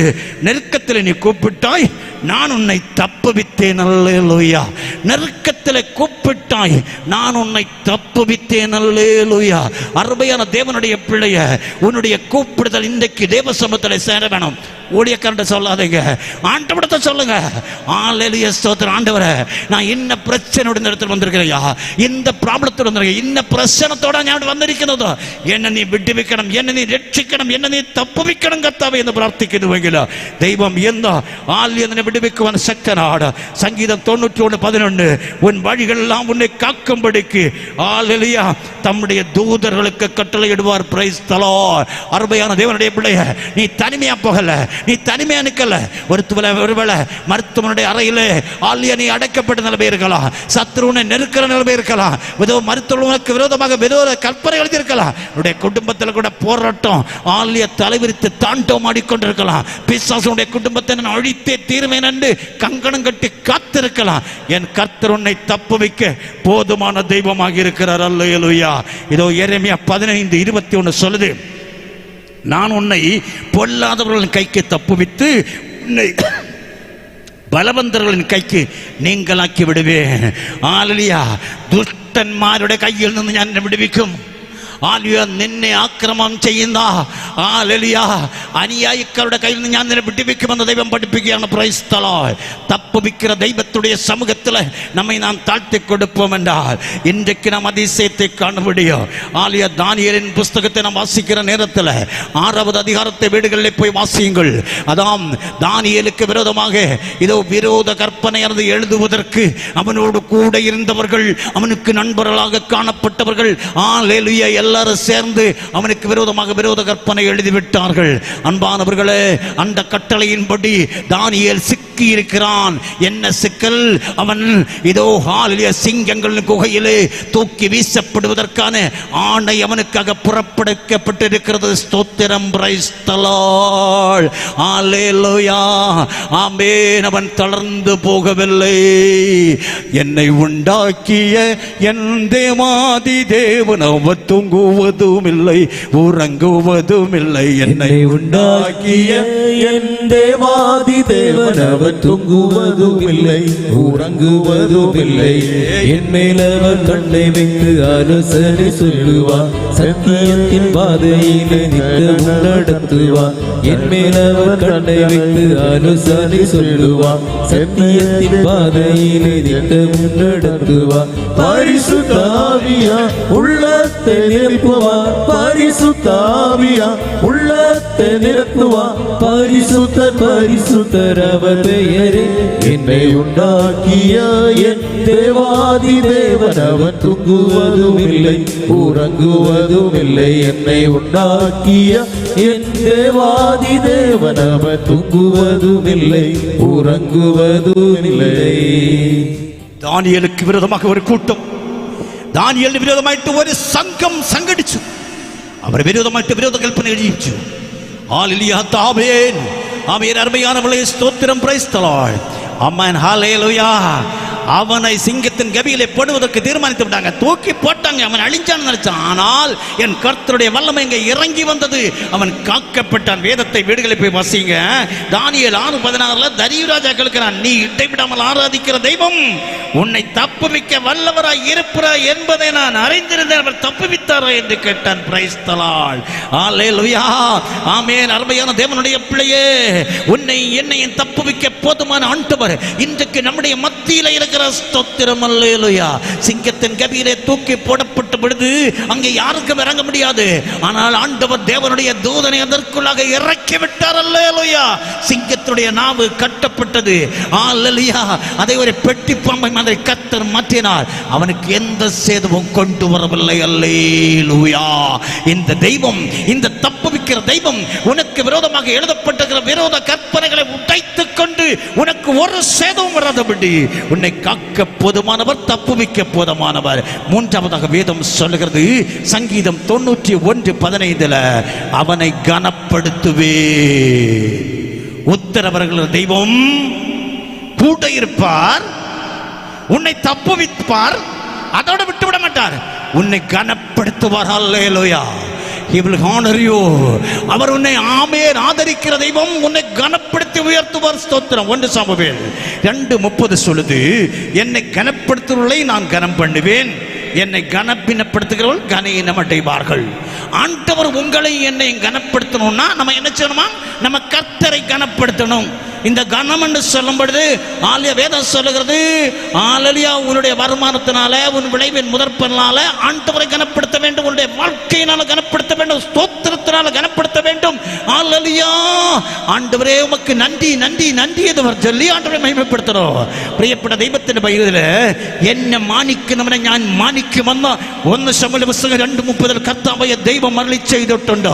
நெருக்கத்தில் நீ கூப்பிட்டாய், நான் உன்னை தப்புவித்தேன். அல்லேலூயா. நெருக்கத்தில் கூப்பிட்டாய், நான் உன்னை தப்புவித்தேன். அல்லேலூயா. அருமையான தேவனுடைய பிள்ளைய, உன்னுடைய கூப்பிடுதல் இன்றைக்கு தேவ சமூகத்தில் சேர வேணும். ஊழியக்காரன் சொல்லாதீங்க, ஆண்டவரத்தை சொல்லுங்க. அல்லேலூயா. ஸ்தோத்திரம். ஆண்டவரே, நான் இன்ன பிரச்சனையோட இந்த இடத்துல வந்திருக்கிறையா, இந்த ப்ராப்ளத்தோட வந்திருக்க, இன்ன பிரச்சனத்தோட நான் வந்திருக்கிறதோ, என்ன நீ விடுவிக்கணும், என்ன நீ ரட்சிக்கணும், என்ன நீ தப்புவிக்கணும் கர்த்தாவே என்று பிரார்த்திக்கிறீங்களா? தெய்வம் என்ன ஆலியனை விடுவிக்குவன் சக்தனாட. சங்கீதம் 91:11, உன் வழிகள் எல்லாம் உன்னை காக்கும்படிக்கு அல்லேலூயா தம்முடைய தூதர்களுக்கு கட்டளையிடுவார். Praise the Lord. அருமையான தேவனுடைய பிள்ளைய, நீ தனிமையா போகல, நீ தனிமையா நிக்கல. ஒருவேளை மருத்துவனுடைய அறையிலே ஆலியா நீ அடைக்கப்பட்ட நிலைமை இருக்கலாம், சத்ருனை நெருக்கிற நிலைமை இருக்கலாம், மருத்துவனுக்கு விரோதமாக கற்பனை எழுதியிருக்கலாம். உன்னுடைய குடும்பத்தில் கூட போராட்டம் ஆலியா தலைவிரித்து தாண்டவம் ஆடிக்கொண்டிருக்கலாம். பிசாசுடைய குடும்பத்தை நான் அழித்தே தீர்வேன் என்று கங்கணம் கட்டி காத்திருக்கலாம். என் கர்த்தர் உன்னை தப்புவிக்க போதுமான தெய்வமாக இருக்கிறார். அல்லேலூயா. இதோ எரேமியா 15:21 சொல்லுது, நான் உன்னை பொல்லாதவர்களின் கைக்கு தப்புவித்து உன்னை பலவந்தர்களின் கைக்கு நீங்களாக்கி விடுவேன். அல்லேலூயா. துஷ்டன்மாருடைய கையில் நின்று ഞാൻ விடுவிக்கும். ആലുയ നിന്നെ ആക്രമണം ചെയ്യുന്ന അനുയായിക്കാരുടെ കയ്യിൽ നിന്ന് ഞാൻ നിന്നെ വിട്ടുവെക്കുമെന്ന് ദൈവം പഠിപ്പിക്കുകയാണ്. Praise the Lord. தப்புவிக்கிற தெய்வத்துடைய சமூகத்தில் நம்மை நாம் தாழ்த்தி கொடுப்போம் என்றால் இன்றைக்கு நாம் அதிசயத்தை காண முடியும். ஆலியா தானியேலின் புஸ்தகத்தை நாம் வாசிக்கிற நேரத்தில் 6வது அதிகாரத்தை வீடுகளில் போய் வாசியுங்கள். அதாம் தானியேலுக்கு விரோதமாக இதோ விரோத கற்பனையானது எழுதுவதற்கு அவனோடு கூட இருந்தவர்கள், அவனுக்கு நண்பர்களாக காணப்பட்டவர்கள் எல்லாரும் சேர்ந்து அவனுக்கு விரோதமாக விரோத கற்பனை எழுதிவிட்டார்கள். அன்பானவர்களே, அந்த கட்டளையின்படி தானியேல் சிக்கி இருக்கிறான். என்ன சிக்கல்? அவன் இதோ சிங்கங்களின் குகையிலே தூக்கி வீசப்படுவதற்கான ஆணை அவனுக்காக புறப்படுக்கப்பட்டிருக்கிறது. ஸ்தோத்திரம். Praise the Lord. ஹல்லேலூயா. ஆமென். அவன் தளர்ந்து போகவில்லை. என்னை உண்டாக்கிய என் தேவாதி தேவன் அவர் தூங்குவதும் இல்லை உறங்குவதும் இல்லை. என்னை உண்டாக்கிய என் தேவாதி தேவன் அவர் தூங்குவதும் இல்லை உறங்குவதும் இல்லை. என் மேல் அவர் கண்ணை வைத்து ஆலோசனை சொல்லுவார், சத்தியத்தின் பாதையிலே நித்தம் நடத்துவார். என் மேல் அவர் கண்ணை வைத்து ஆலோசனை சொல்லுவார், சத்தியத்தின் பாதையிலே நித்தம் நடத்துவார். பரிசுத்த ஆவியார் உள்ளத்தை நிரப்புவார், பரிசுத்த ஆவியார் உள்ளத்தை நிரப்புவார். பரிசுத்தர் பரிசுத்தர் அவர் பெயரே. என்னை உண்டாக்கிய என் தேவாதி தேவன் அவர் தூங்குவதும் இல்லை உறங்குவதும் இல்லை. என்னை உண்டாக்கிய என் தேவாதி தேவன் அவர் தூங்குவதும் இல்லை உறங்குவதும் இல்லை. தானியேலுக்கு விரோதமாக ஒரு கூட்டம், தானியேலிന് വിരോധമായിട്ട് ഒരു സംഘം സംഘടിച്ചു. അവർ വിരോധമായിട്ട് വിരോധ കൽപ്പന എഴുതിച്ചു. ഹല്ലേലൂയ. ആമേൻ. ആമേൻ. അരുമയാനവളെ സ്തോത്രം. Price the Lord. Amen. Hallelujah. அவனை சிங்கத்தின் கபியிலே போடுவதற்கு தீர்மானித்து விட்டாங்க. தூக்கி போட்டாங்க. அவன் அழிஞ்சான்னு நினைச்சான். ஆனால் என் கர்த்தருடைய வல்லமை இங்கே இறங்கி வந்தது. அவன் காக்கப்பட்டான். வேதத்தை வீடுகளை போய் வாசிங்க. தானியேல் 6:16 தரியு ராஜா கேட்கிறான், நீ இடைவிடாமல் ஆராதிக்கிற தெய்வம் உன்னை தப்புவிக்க வல்லவராய் இருப்பார் என்பதை நான் அறிந்திருந்தேன், அவர் தப்புவித்தாரா என்று கேட்டான். Praise the Lord. ஹல்லேலூயா. ஆமென். அருமையான தேவனுடைய பிள்ளையே, உன்னை என்னையும் தப்புவிக்க போதுமான ஆண்டவர் இன்றைக்கு நம்முடைய மத்தியில் இருக்கிற. ஸ்தோத்திரம். அல்லேலூயா. சிங்கத்தின் கபியிலே தூக்கி போடப்பட்ட பொழுது அங்கே யாருக்கும் இறங்க முடியாது. ஆனால் ஆண்டவர் தேவனுடைய தூதனை அதற்குள்ளாக இறக்கி விட்டார். அல்லேலூயா. சிங்கத்துடைய நாவு கட்டப்பட்டது. அல்லேலூயா. அதை ஒரு பெட்டி பாம்பை மாதிரி கர்த்தர் மாற்றினார். அவனுக்கு எந்த சேதமும் கொண்டு வரவில்லை. அல்லேலூயா. இந்த தெய்வம், இந்த தப்புவிக்கிற தெய்வம் உனக்கு விரோதமாக எழுதப்பட்டிருக்கிற விரோத கற்பனைகளை உடைத்துக் கொண்டு உனக்கு ஒரு சேதமும் வராதபடி உன்னை காக்க போதுமானவர், தப்புவிக்க போதுமானவர். மூன்றாவதாக வேதம் சொல்லுகிறது, சங்கீதம் 91:15 அவனை கனப்படுத்துவே. உத்தரவர்கள் தெய்வம் கூட இருப்பார், உன்னை தப்புவிப்பார், அதோடு விட்டுவிட மாட்டார், உன்னை கனப்படுத்துவார். அல்லேலூயா. He will honor you. அவர் உன்னை ஆமென் ஆதரிக்கிற தெய்வம் உன்னை கனப்படுத்தி உயர்த்துவார். ஸ்தோத்திரம். 1 சாமுவேல் 2:30 சொல்லுது, என்னை கனப்படுத்துவதை நான் கனம் பண்ணுவேன், என்னை கனப்பினப்படுத்துகிறவர்கள் கனீனம் அடைவார்கள். ஆண்டவர் உங்களை என்னை கனப்படுத்தணும்னா நம்ம என்ன செய்யணுமா? நம்ம கர்த்தரை கனப்படுத்தணும். இந்த கனம் என்று சொல்லும் பொழுது வேதம் சொல்லுகிறது, ஆலலியா உன்னுடைய வருமானத்தினால, உன் விளைவின் முதற்பனால ஆண்டவரை கனப்படுத்த வேண்டும், உன்னுடைய வாழ்க்கையினால கனப்படுத்த வேண்டும், ஸ்தோத்திரத்தினால கனப்படுத்த வேண்டும். ஆலலியா. ஆண்டவரே உமக்கு நன்றி நன்றி நன்றி என்று சொல்லி ஆண்டவரை மகிமைப்படுத்தணும். പ്രിയപ്പെട്ട ദൈവത്തിന്റെ പൈതല്, എന്നെ മാനിക്കുന്നവനെ ഞാൻ മാനിക്കുമെന്ന് 1 ശമൂവേൽ പുസ്തകം 2:30 കർത്താവായ ദൈവം അരുളി ചെയ്തിട്ടുണ്ട്.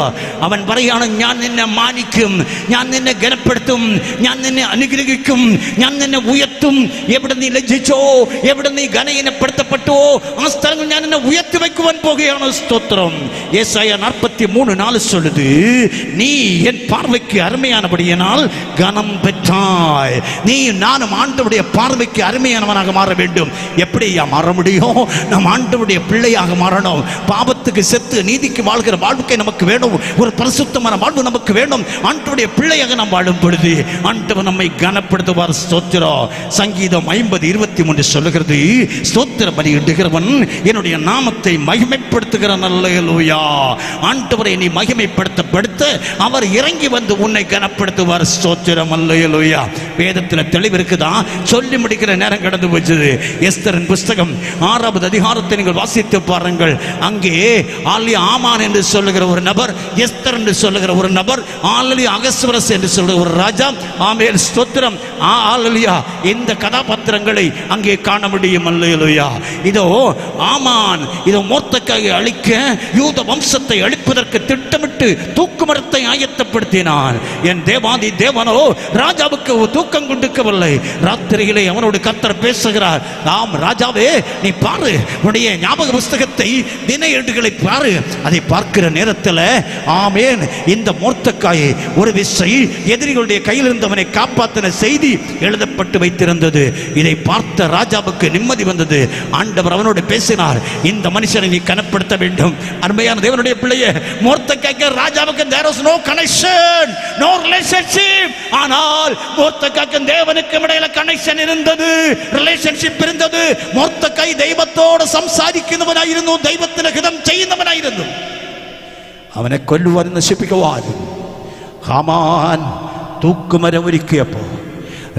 അവൻ പറയാണ്, ഞാൻ നിന്നെ മാനിക്കും, ഞാൻ നിന്നെ ഗനപ്പെടുത്തും, ഞാൻ നിന്നെ അനുഗ്രഹിക്കും, ഞാൻ നിന്നെ ഉയർത്തും. എവിടെ നീ ലജ്ജിച്ചോ, എവിടെ നീ ഗനഹീനപ്പെടുത്തപ്പെട്ടോ ആ സ്ഥലങ്ങൾ ഞാൻ നിന്നെ ഉയർത്തി വയ്ക്കുവാൻ പോകുകയാണ്. സ്തോത്രം. യേശയ്യാ 43:4 சொல்லுது, நீ என் பார்வைக்கு அருமையானபடியினால் கனம் பெற்றாய். நீ நானும் ஆண்டவருடைய பார்வைக்கு அருமையானவனாக மாற வேண்டும். எப்படியா மாற முடியும்? நாம் ஆண்டவருடைய பிள்ளையாக மாறணும். பாவத்தை பாவத்துக்கு செத்து நீதிக்கு வாழ்கிற வாழ்க்கை நமக்கு வேணும். ஒரு பரிசுத்தமான வாழ்வு நமக்கு வேணும். ஆண்டவருடைய பிள்ளையாக நாம் வாழும் பொழுது ஆண்டவர் நம்மை கனப்படுத்துவார். ஸ்தோத்திரம். சங்கீதம் 50:23 சொல்லுகிறது, ஸ்தோத்திர பலியிடுகிறவன் என்னுடைய நாமத்தை மகிமைப்படுத்துகிறான். அல்லேலூயா. ஆண்டவரை நீ மகிமைப்படுத்த அவர் இறங்கி வந்து உன்னை கனப்படுத்துவார். ஸ்தோத்திரம். அல்லேலூயா. வேதத்தில் தெளிவு இருக்குதா? சொல்லி முடிக்கிற நேரம் கடந்து போச்சு. எஸ்தரின் புஸ்தகம் 6வது அதிகாரத்தை நீங்கள் வாசித்து பாருங்கள். அங்கே ஆமான் என்று சொல்லுகிற ஒரு நபர், எஸ்தர் என்று சொல்லுகிற ஒரு நபர், அகஸ்வரஸ் என்று சொல்லுகிற ஒரு ராஜா. ஆமென். ஸ்தோத்திரம். இந்த கதாபாத்திரங்களை அங்கே காண முடியும். அல்லேலூயா. இதோ ஆமான் இதோ மோர்தெக்காயை அழிக்க, யூத வம்சத்தை அழிப்பதற்கு திட்டமிட்டு தூக்கு மரத்தை ஆயத்தப்படுத்தினான். என் தேவாதி தேவனோ ராஜாவுக்கு தூக்கம் கொடுக்கவில்லை. ராத்திரியிலே அவனோடு கர்த்தர் பேசுகிறார். ஆம் ராஜாவே, நீ பாரு, உன்னுடைய ஞாபக புஸ்தகத்தை, தின ஏடுகளை பாரு. அதை பார்க்கிற நேரத்தில் ஆமென், இந்த மோர்தெக்காயை ஒரு விசை எதிரிகளுடைய கையில் இருந்தவனை காப்பாற்றின செய்தி எழுதப்பட்டு வைத்திருந்தது. இதை பார்த்த ராஜாவுக்கு நிம்மதி வந்தது. ஆண்டவர் அவனோடு பேசினார், இந்த மனுஷனை நீ கனப்படுத்த வேண்டும். அருமையான தேவனுடைய பிள்ளையே, மோர்தெக்காய்க்கு ராஜாவுக்கு there was no connection, no relationship. ஆனால் மோர்தெக்காய்க்கும் தேவனுக்கும் இடையில கனெக்ஷன் இருந்தது, ரிலேஷன்ஷிப் இருந்தது. மோர்தெக்காய் தெய்வத்தோடு സംസാരിക്കുന്നവനായിരുന്നു, ദൈവത്തിന് ഹിതം ചെയ്യുന്നവനായിരുന്നു. അവനെ കൊല്ലുവാൻ നശിപ്പിക്കുവാൻ ഹാമാൻ തൂക്കുമരം ഒരുക്കിയപ്പോൾ,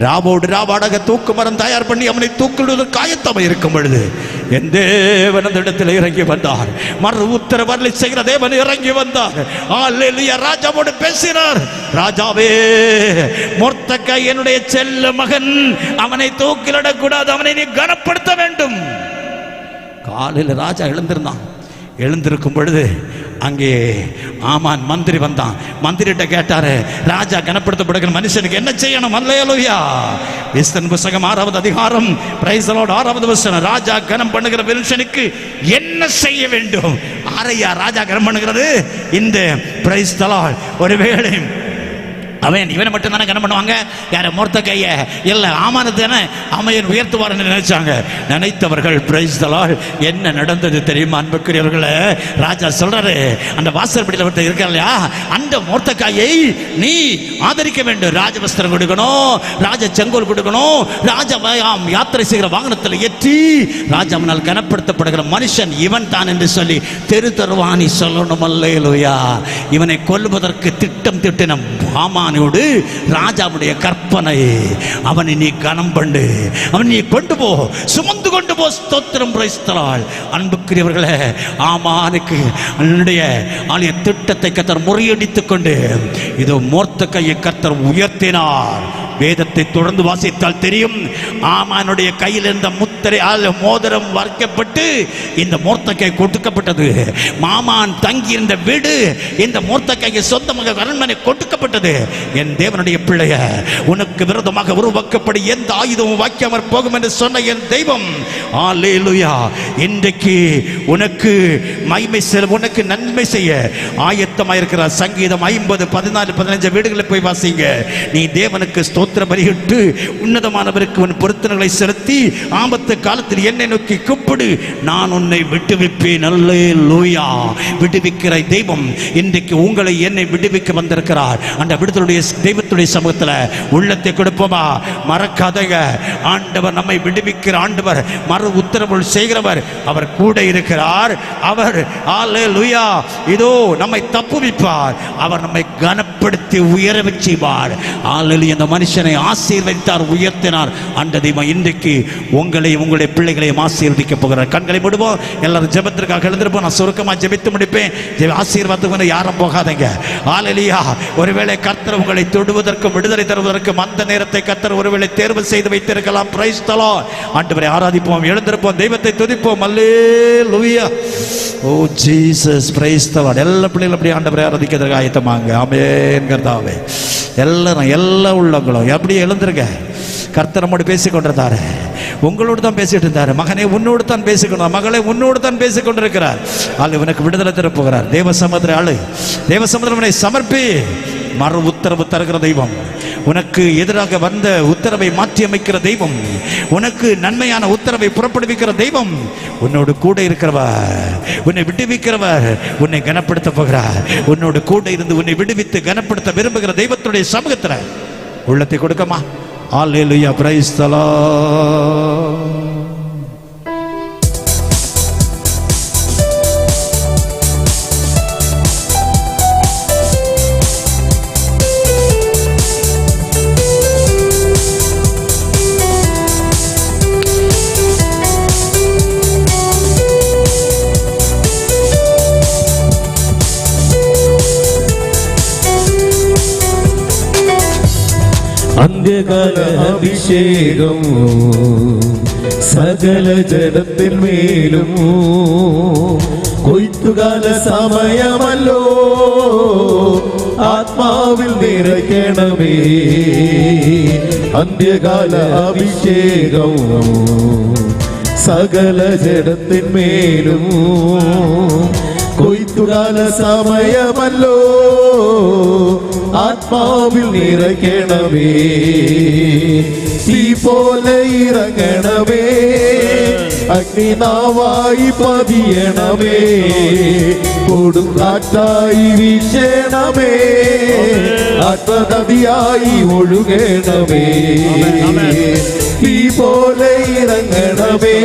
ராவோடு ராவாடாக தூக்கு மரம் தயார் பண்ணி அவனை தூக்கிடுவதற்கு ஆயத்தமாக இருக்கும் பொழுது என் தேவன் அந்த இடத்தில் இறங்கி வந்தார். மறு உத்தரவரலை செய்கிற தேவன் இறங்கி வந்தார். அல்லேலூயா. ராஜாவோடு பேசினார். ராஜாவே, மோர்தெக்காய் என்னுடைய செல்ல மகன், அவனை தூக்கிலிடக்கூடாது, அவனை நீ கனப்படுத்த வேண்டும். காலையில் ராஜா எழுந்திருந்தான். எழுந்திருக்கும் பொழுது அங்கே ஆமான் மந்திரி வந்தான். மந்திரிட்ட கேட்டாரு, ராஜா கனப்படுத்தப்படுகிற மனுஷனுக்கு என்ன செய்யணும்? அல்லேலூயா. எஸ்தர் புஸ்தகம் 6வது அதிகாரம், பிரைஸ் தி லார்ட், 6வது வசனம். ராஜா கனம் பண்ணுகிற மனுஷனுக்கு என்ன செய்ய வேண்டும்? ஆரையா ராஜா கனம் பண்ணுகிறது? இந்த பிரைஸ் தி லார்ட். ஒருவேளை அவன் இவனை மட்டும் தானே கனம் பண்ணுவாங்க, யார மோர்தெக்காய இல்ல ஆமானு தானே அமையன் உயர்த்துவார்னு நினைச்சாங்க. நினைத்தவர்கள் பிரைஸ் தி லார்ட். என்ன நடந்தது தெரியுமா அன்புக்குரியவர்களே? ராஜா சொல்றாரு, அந்த வாசற்படியில் ஒருத்தர் இருக்கார் இல்லையா, அந்த மோர்தெக்காயை நீ ஆதரிக்க வேண்டும். ராஜவஸ்திரம் கொடுக்கணும், ராஜ செங்கோல் கொடுக்கணும், ராஜா யாத்திரை செய்கிற வாகனத்தில் ஏற்றி ராஜாவினால் கனப்படுத்தப்படுகிற மனுஷன் இவன் தான் என்று சொல்லி தெரு தருவானி சொல்லணும். அல்லேலூயா. இவனை கொல்லுவதற்கு திட்டம் திட்டின ஆமானோடு ராஜாவுடைய கற்பனை, அவனை நீ கனம் பண்ணு, அவனை நீ கொண்டு போ, சுமந்து கொண்டு போ. ஸ்தோத்திரம். Praise the Lord. அன்புக்குரியவர்களே, ஆமானுக்கு அவனுடைய ஆலய திட்டத்தை கர்த்தர் முறியடித்துக் கொண்டு இதோ மோர்தெக்காயை கர்த்தர் உயர்த்தினார். வேதத்தை தொடர்ந்து வாசித்தால் தெரியும், ஆமானுடைய கையில் இருந்த முத்திரை மோதிரம் வரைக்கப்பட்டு இந்த மோர்தெக்காய் கொடுக்கப்பட்டது. மாமான் தங்கி இருந்த வீடு இந்த மோர்தெக்காய்க்கு சொந்தமாக அரண்மனை கொடுக்கப்பட்டது. என் தேவனுடைய பிள்ளைய, உனக்கு விரோதமாக உருவாக்கப்படி எந்த ஆயுதமும் வாக்கியாமற் போகும் என்று சொன்ன என் தெய்வம், அல்லேலூயா, இன்றைக்கு உனக்கு மகிமை செய்ய, உனக்கு நன்மை செய்ய ஆயத்தமாயிருக்கிறார். சங்கீதம் 50:14-15 வீடுகளை போய் வாசிங்க. நீ தேவனுக்கு ஸ்தோத்திர பலியிட்டு உன்னதமானவருக்கு உன் பொருத்தனைகளை செலுத்தி ஆபத்து காலத்தில் என்னை நோக்கி கூப்பிடு, நான் உன்னை விடுவிப்பேன். அல்லேலூயா. விடுவிக்கிற தெய்வம் இன்றைக்கு உங்களை என்னை விடுவிக்க வந்திருக்கிறார். அந்த விடுதலுடைய தெய்வத்துடைய சமூகத்தில் உள்ளத்தை கொடுப்போமா? மறக்காதங்க, ஆண்டவர் நம்மை விடுவிக்கிற ஆண்டவர், மறு உத்தரவு செய்கிறவர், அவர் கூட இருக்கிறார். அவர் அல்லேலூயா இதோ நம்மை தப்புவிப்பார். அவர் நம்மை கனப்படுத்தி உயர செய்வார். அல்லேலூயா. இந்த மனுஷனை ஆசீர்வதித்தார், உயர்த்தினார். அந்த தெய்வம் இன்றைக்கு உங்களை உங்களுடைய பிள்ளைகளையும் ஆசீர்வதிக்க போகிறார். கண்களை மூடுவோம். எல்லாரும் ஜெபத்திற்காக எழுந்திருப்போம். நான் சுருக்கமா ஜெபித்து முடிப்பேன். ஆசீர்வாதத்துக்கு யாரும் போகாதீங்க. அல்லேலூயா. ஒருவேளை கர்த்தர் உங்களை தொடுவதற்கும் விடுதலை தருவதற்கும் அந்த நேரத்தை கர்த்தர் ஒருவேளை தேர்வு செய்து வைத்திருக்கலாம். Price the Lord. ஆண்டவரை ஆராதிப்போம், எழுந்திருப்போம், தெய்வத்தை துதிப்போம். அல்லேலூயா. ஓ ஜீசஸ். Price the Lord. எல்லா பிள்ளைகளும் அப்படி ஆண்டவரை ஆராதிக்கிறதுக்கு ஆயத்தமாங்க. ஆமென். கர்த்தாவே, எல்லாரும் எல்லா உள்ளங்களும் எப்படி எழுந்திருக்க. கர்த்தர் நம்மோடு பேசிக் கொண்டிருந்தாரு, உங்களோடு தான் பேசிட்டு இருந்தாரு. மகனே உன்னோடு தான் பேசிக்கொண்டார், மகளே உன்னோடு தான் பேசிக் கொண்டிருக்கிறார். ஆள் இவனுக்கு விடுதலை தரப்போகிறார். தேவ சமுத்திர ஆளு, தேவ சமுத்திரனை சமர்ப்பி. மறு உத்தரவு தருகிற தெய்வம், உனக்கு எதிராக வந்த உத்தரவை மாற்றி அமைக்கிற தெய்வம், உனக்கு நன்மையான உத்தரவை புறப்படுவிக்கிற தெய்வம், உன்னோடு கூட இருக்கிறவர், உன்னை விடுவிக்கிறவர், உன்னை கனப்படுத்த போகிறார். உன்னோடு கூட இருந்து உன்னை விடுவித்து கனப்படுத்த விரும்புகிற தெய்வத்துடைய சமூகத்துல உள்ளத்தை கொடுக்கமா. அல்லேலூயா, பிரைஸ் தி லார்ட். അന്ത്യകാല അഭിഷേകം സകല ജഡത്തിന്മേലും കൊയ്ത്തുകാല സമയമല്ലോ ആത്മാവിൽ നിറയ്ക്കണമേ. അന്ത്യകാല അഭിഷേകം സകല ജഡത്തിന്മേലും കൊയ്ത്തുകാല സമയമല്ലോ ആത്മാവിൽ നിറയ്ക്കണമേ. തീ പോലെ ഇറങ്ങണമേ, അഗ്നിനാവായി പതിയണമേ, കൊടുങ്കാറ്റായി വീശണമേ, ആത്മനദിയായി ഒഴുകണമേ. തീ പോലെ ഇറങ്ങണമേ,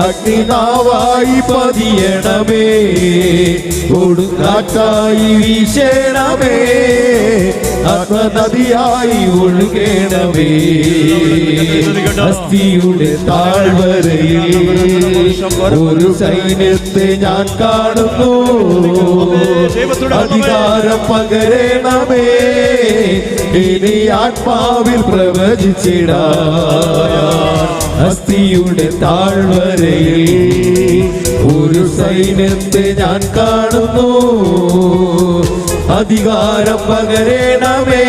അഗ്നിനാവായി പതിയണമേ, കൊടുങ്കാറ്റായി വീശണമേ, ആത്മനദിയായി ഒഴുകണമേ. അസ്ഥിയുടെ താഴ്വരയിൽ ഒരു സൈന്യത്തെ ഞാൻ കാണുന്നു, അധികാരം പകരണമേ, ഇനി ആത്മാവിൽ പ്രവചിച്ചിടാൻ. അസ്ഥിയുടെ താഴ്വരയിൽ ഒരു സൈന്യത്തെ ഞാൻ കാണുന്നു, അധികാരം പകരണമേ,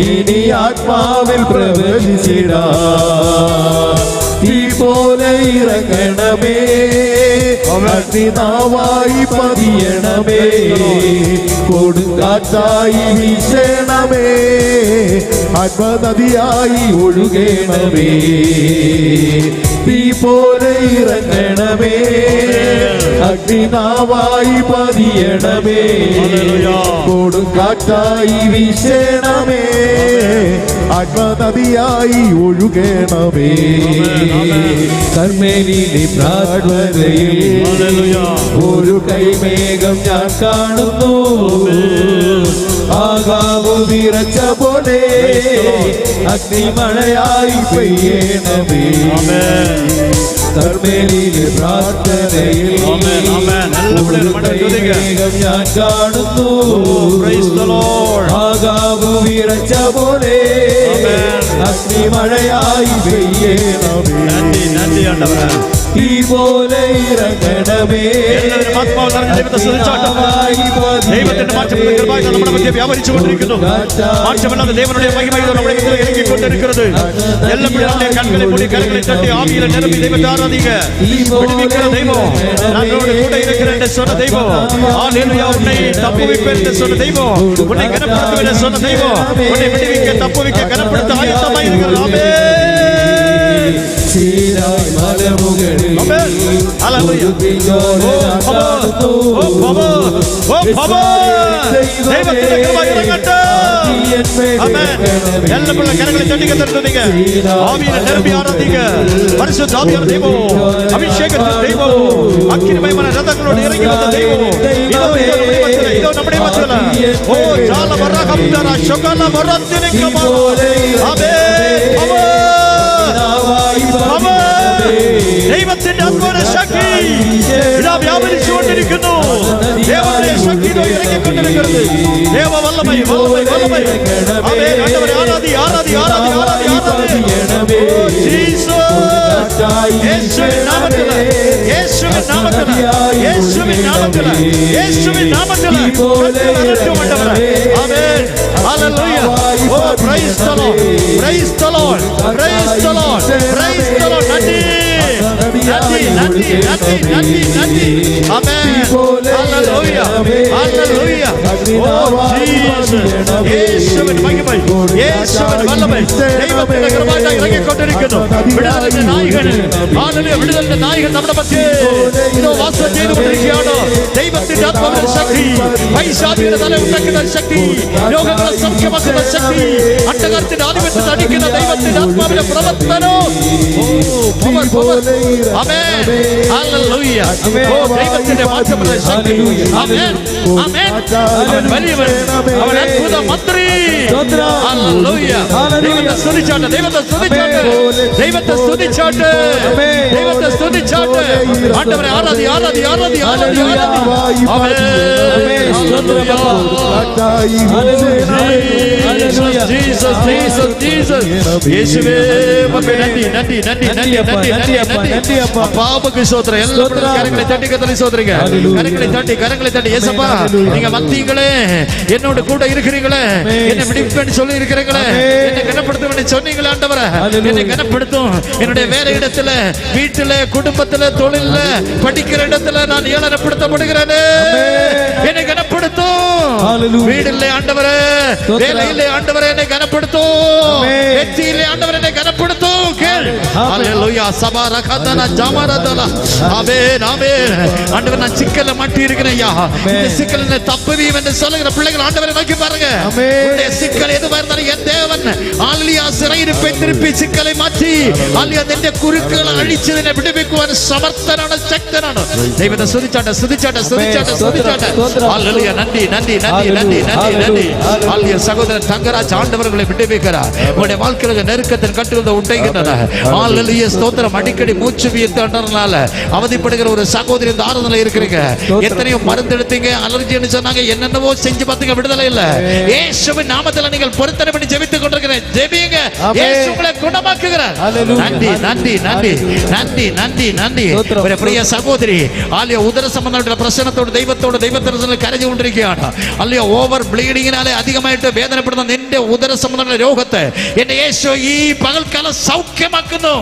ഇനി ആത്മാവിൽ പ്രവചിച്ചിടാൻ. തീ പോലെ ഇറങ്ങണമേ, അഗ്നിനാവായി പതിയണമേ, കൊടുങ്കാറ്റായി വീശണമേ, ആത്മനദിയായി ഒഴുകണമേ. തീ പോലെ ഇറങ്ങണമേ, അഗ്നിനാവായി പതിയണമേ, കൊടുങ്കാറ്റായി വീശണമേ, ആത്മനദിയായി ഒഴുകണമേ. കർമ്മേലിലെ പ്രാർത്ഥനയിൽ ഒരു കൈമേഘം ഞാൻ കാണുന്നു, ആകാവു നിറച്ച പോലെ അഗ്നിമഴയായി പെയ്യണമേ. കർമ്മേലിലെ പ്രാർത്ഥനയിൽ ഒരു കൈമേഘം ഞാൻ കാണുന്നു, ആകാവു വിറച്ച പോലെ അഗ്നിമഴയായി പെയ്യണമേ. തീ പോലെ ഇറങ്ങണമേ, ദൈവത്തിന്റെ മാറ്റമുള്ള കൃപകൾ നമ്മുടെ മധ്യേ വ്യാപരിച്ചുകൊണ്ടിരിക്കുന്നു. മാറ്റമില്ലാതെ ദൈവനുடைய മഹിമ നമ്മുടെ മധ്യേ ഇറങ്ങിക്കൊണ്ടിരിക്കുന്നത്. എല്ലാ പിള്ളേരുടെ കണ്ണുകളെ മൂടി കരങ്ങളെ തട്ടി ആവിയിലെ നിറമ്പി ദൈവത്തെ ആരാധിക്കുക. വിടുവിக்கிற தெய்வம், நம்மோடு கூட இருக்கிற என்று சொன்ன தெய்வம், ஹalleluya, உன்னை தப்புவிப்பேன் என்று சொன்ன தெய்வம், உன்னை கனப்படுத்துவேன் என்று சொன்ன தெய்வம், உன்னை விடுவிக்க தப்புவிக்க கனப்படுத்த ஆயத்தமாய் இருக்கிறார். ஆமென். சீராய் மலமுகளில் ദൈവത്തിന്റെ കൃപ ഇറങ്ങട്ടെ. ആമേൻ. എല്ലാ പിള്ളേ കരങ്ങളെ തട്ടി കത്തട്ടുന്നീங்க. ആവിയെ നിറമ്പി ആരാധിക്കുക. പരിശുദ്ധ ആവിയുടെ ദൈവം, അഭിഷേകത്തിന്റെ ദൈവം, അഗ്നിമയമായ രഥങ്ങളോട് ഇറങ്ങി വന്ന ദൈവം, ഇതോ നമ്മുടെ മധ്യത്തിൽ ഓ ജാല വറഹംദറ ശകല വറത്തിനിക്കമ. ആമേൻ. ദൈവത്തിന്റെ ആത്മാവിന്റെ ശക്തി ഇതാ വ്യാപരിച്ചുകൊണ്ടിരിക്കുന്നു. ദൈവത്തിന്റെ ശക്തി ഇറങ്ങിക്കൊണ്ടിരിക്കുന്നത്. ദേവ വല്ലമൈ വല്ലമൈ വല്ലമൈ. ആമേൻ. ആണ്ടവരെ ആരാധി ആരാധി ആരാധി ആരാധി ആരാധി. ജീസസ്. യേശുവിൻ നാമത്തിൽ, യേശുവിൻ നാമത്തിൽ, യേശുവിൻ നാമത്തിൽ, യേശുവിൻ നാമത്തിൽ ശക്തിവരട്ടുമണ്ടവരെ. ആമേൻ. ഹല്ലേലൂയ. Oh praise the Lord, praise the Lord, praise the Lord, praise the Lord. നന്ദി നന്ദി നന്ദി நன்றி நன்றி நன்றி நன்றி. ஆமென். ஹalleluya ஹalleluya. Oh Jesus. இயேசுவின் மகிமை, இயேசுவின் வல்லமை தெய்வத்தின் கிருபையால் இறங்கிக் கொண்டிருக்கிறது. விடுதலை நாயகன், ஹalleluya, விடுதலை நாயகன் നമ്മുടെ மத்தியில் இதோ வாசம் செய்து கொண்டிருக்கிறார். தெய்வத்தின் ஆத்மாவின் சக்தி, பைசாசியின் தலை உண்டாக்குகிற சக்தி, ரோகங்களை சௌக்கியமாக்குகிற சக்தி, அண்டகாரத்தின் ஆதிபத்தியத்தை அடிக்கிற தெய்வத்தின் ஆத்மாவின் பிரவர்த்தனம். Power power. ஆமென். ஹalleluya. ஓ தெய்வத்தின் மாற்றமுள்ள சக்தி. ஆமென் ஆமென். அவன் வலியவன், அவன் அற்புத மந்திரி. ஹalleluya. தெய்வத்தை ஸ்துதிச்சாட்டு, தெய்வத்தை ஸ்துதிச்சாட்டு, தெய்வத்தை ஸ்துதிச்சாட்டு, தெய்வத்தை ஸ்துதிச்சாட்டு. ஆண்டவரே ஆராதி ஆராதி ஆராதி ஆராதி ஆராதி. ஆமென். ஹalleluya. Jesus Jesus Jesus. இயேசுவே உமக்கு நன்றி நன்றி நன்றி நன்றி நன்றி நன்றி நன்றி. பாபக்கு ஸ்தோத்திரம். எல்லாரும் கரங்களை தட்டி கர்த்தரை ஸ்தோத்திரிங்க. கரங்களை தட்டி கரங்களை தட்டி. இயேசுப்பா நீங்க வந்தீங்களே, என்னோட கூட இருக்கிறீங்களே, என்னை விடுவிப்பேன்னு சொல்லி இருக்கிறீங்களே, என்னை கனப்படுத்தும் சொன்னீங்களே ஆண்டவரே, என்னை கனப்படுத்தும். என்னுடைய வேலை இடத்துல, வீட்டுல, குடும்பத்துல, தொழில்ல, படிக்கிற இடத்துல நான் ஏளனப்படுத்தப்படுகிறேனே, என்னை கனப்படுத்தும். வீடில்லை ஆண்டவரே, வேலையிலே ஆண்டவரே என்னை கனப்படுத்தும், வெற்றியிலே ஆண்டவரே என்னை கனப்படுத்தும். கேள். ஹalleluya. சபரகதன ஜமரதல. ஆமென் ஆமென். ஆண்டவரே நான் சிக்கல்ல மாட்டி இருக்கிறேன் ஐயா, இந்த சிக்கல்ல தப்புவீம் என்று சொல்லுகிற பிள்ளைகள் ஆண்டவரை நோக்கி பாருங்க. உங்களுடைய சிக்கல் எதுவா இருந்தாலும் என் தேவன் ஹalleluya சிறையிருப்பை திருப்பி சிக்கலை மாற்றி ஹalleluya இந்த குறுக்குகளை அழிச்சு என்னை விடுவிக்குவான். சமர்த்தனான சக்தனான தெய்வத்தை ஸ்துதிச்சாட்ட ஸ்துதிச்சாட்ட ஸ்துதிச்சாட்ட ஸ்துதிச்சாட்ட. ஹalleluya. நன்றி நன்றி நன்றி நன்றி நன்றி நன்றி. ஹalleluya. சகோதரன் தங்கராஜ் ஆண்டவர்களை விடுவிக்கிறார். உங்களுடைய வாழ்க்கையில நெருக்கத்தின் கட்டுகள் உண்டாகின்றன. ஹalleluya. ஸ்தோத்திரம். அடிக்கடி மூச்சு வியத்தனால அவதிப்படுகிற ஒரு சகோதரி இந்த ஆறுதல இருக்கிறீங்க. எத்தனையோ மருந்து எடுத்தீங்க, அலர்ஜின்னு சொன்னாங்க, என்னென்னவோ செஞ்சு பார்த்தீங்க, விடுதலை இல்ல. இயேசுவின் நாமத்தில் நீங்கள் பொருத்தனை பண்ணி ஜெபித்துக் கொண்டிருக்கிறேன். ஜெபியுங்க, இயேசு உங்களை குணமாக்குகிறார். நன்றி நன்றி நன்றி நன்றி நன்றி நன்றி. ஒரு பிரிய சகோதரி ஆலியா உதர சம்பந்தப்பட்ட பிரச்சனத்தோடு தெய்வத்தோடு கரைஞ்சு கொண்டிருக்கிறான். அல்லையா ஓவர் ബ്ലീഡിങ്ങിനാലെ അധികമായിട്ട് വേദനപ്പെടുന്ന നിന്റെ ഉദര സംബന്ധമായ രോഗത്തെ എന്റെ യേശു ഈ പകൽക്കാലം സൗഖ്യമാക്കുന്നു.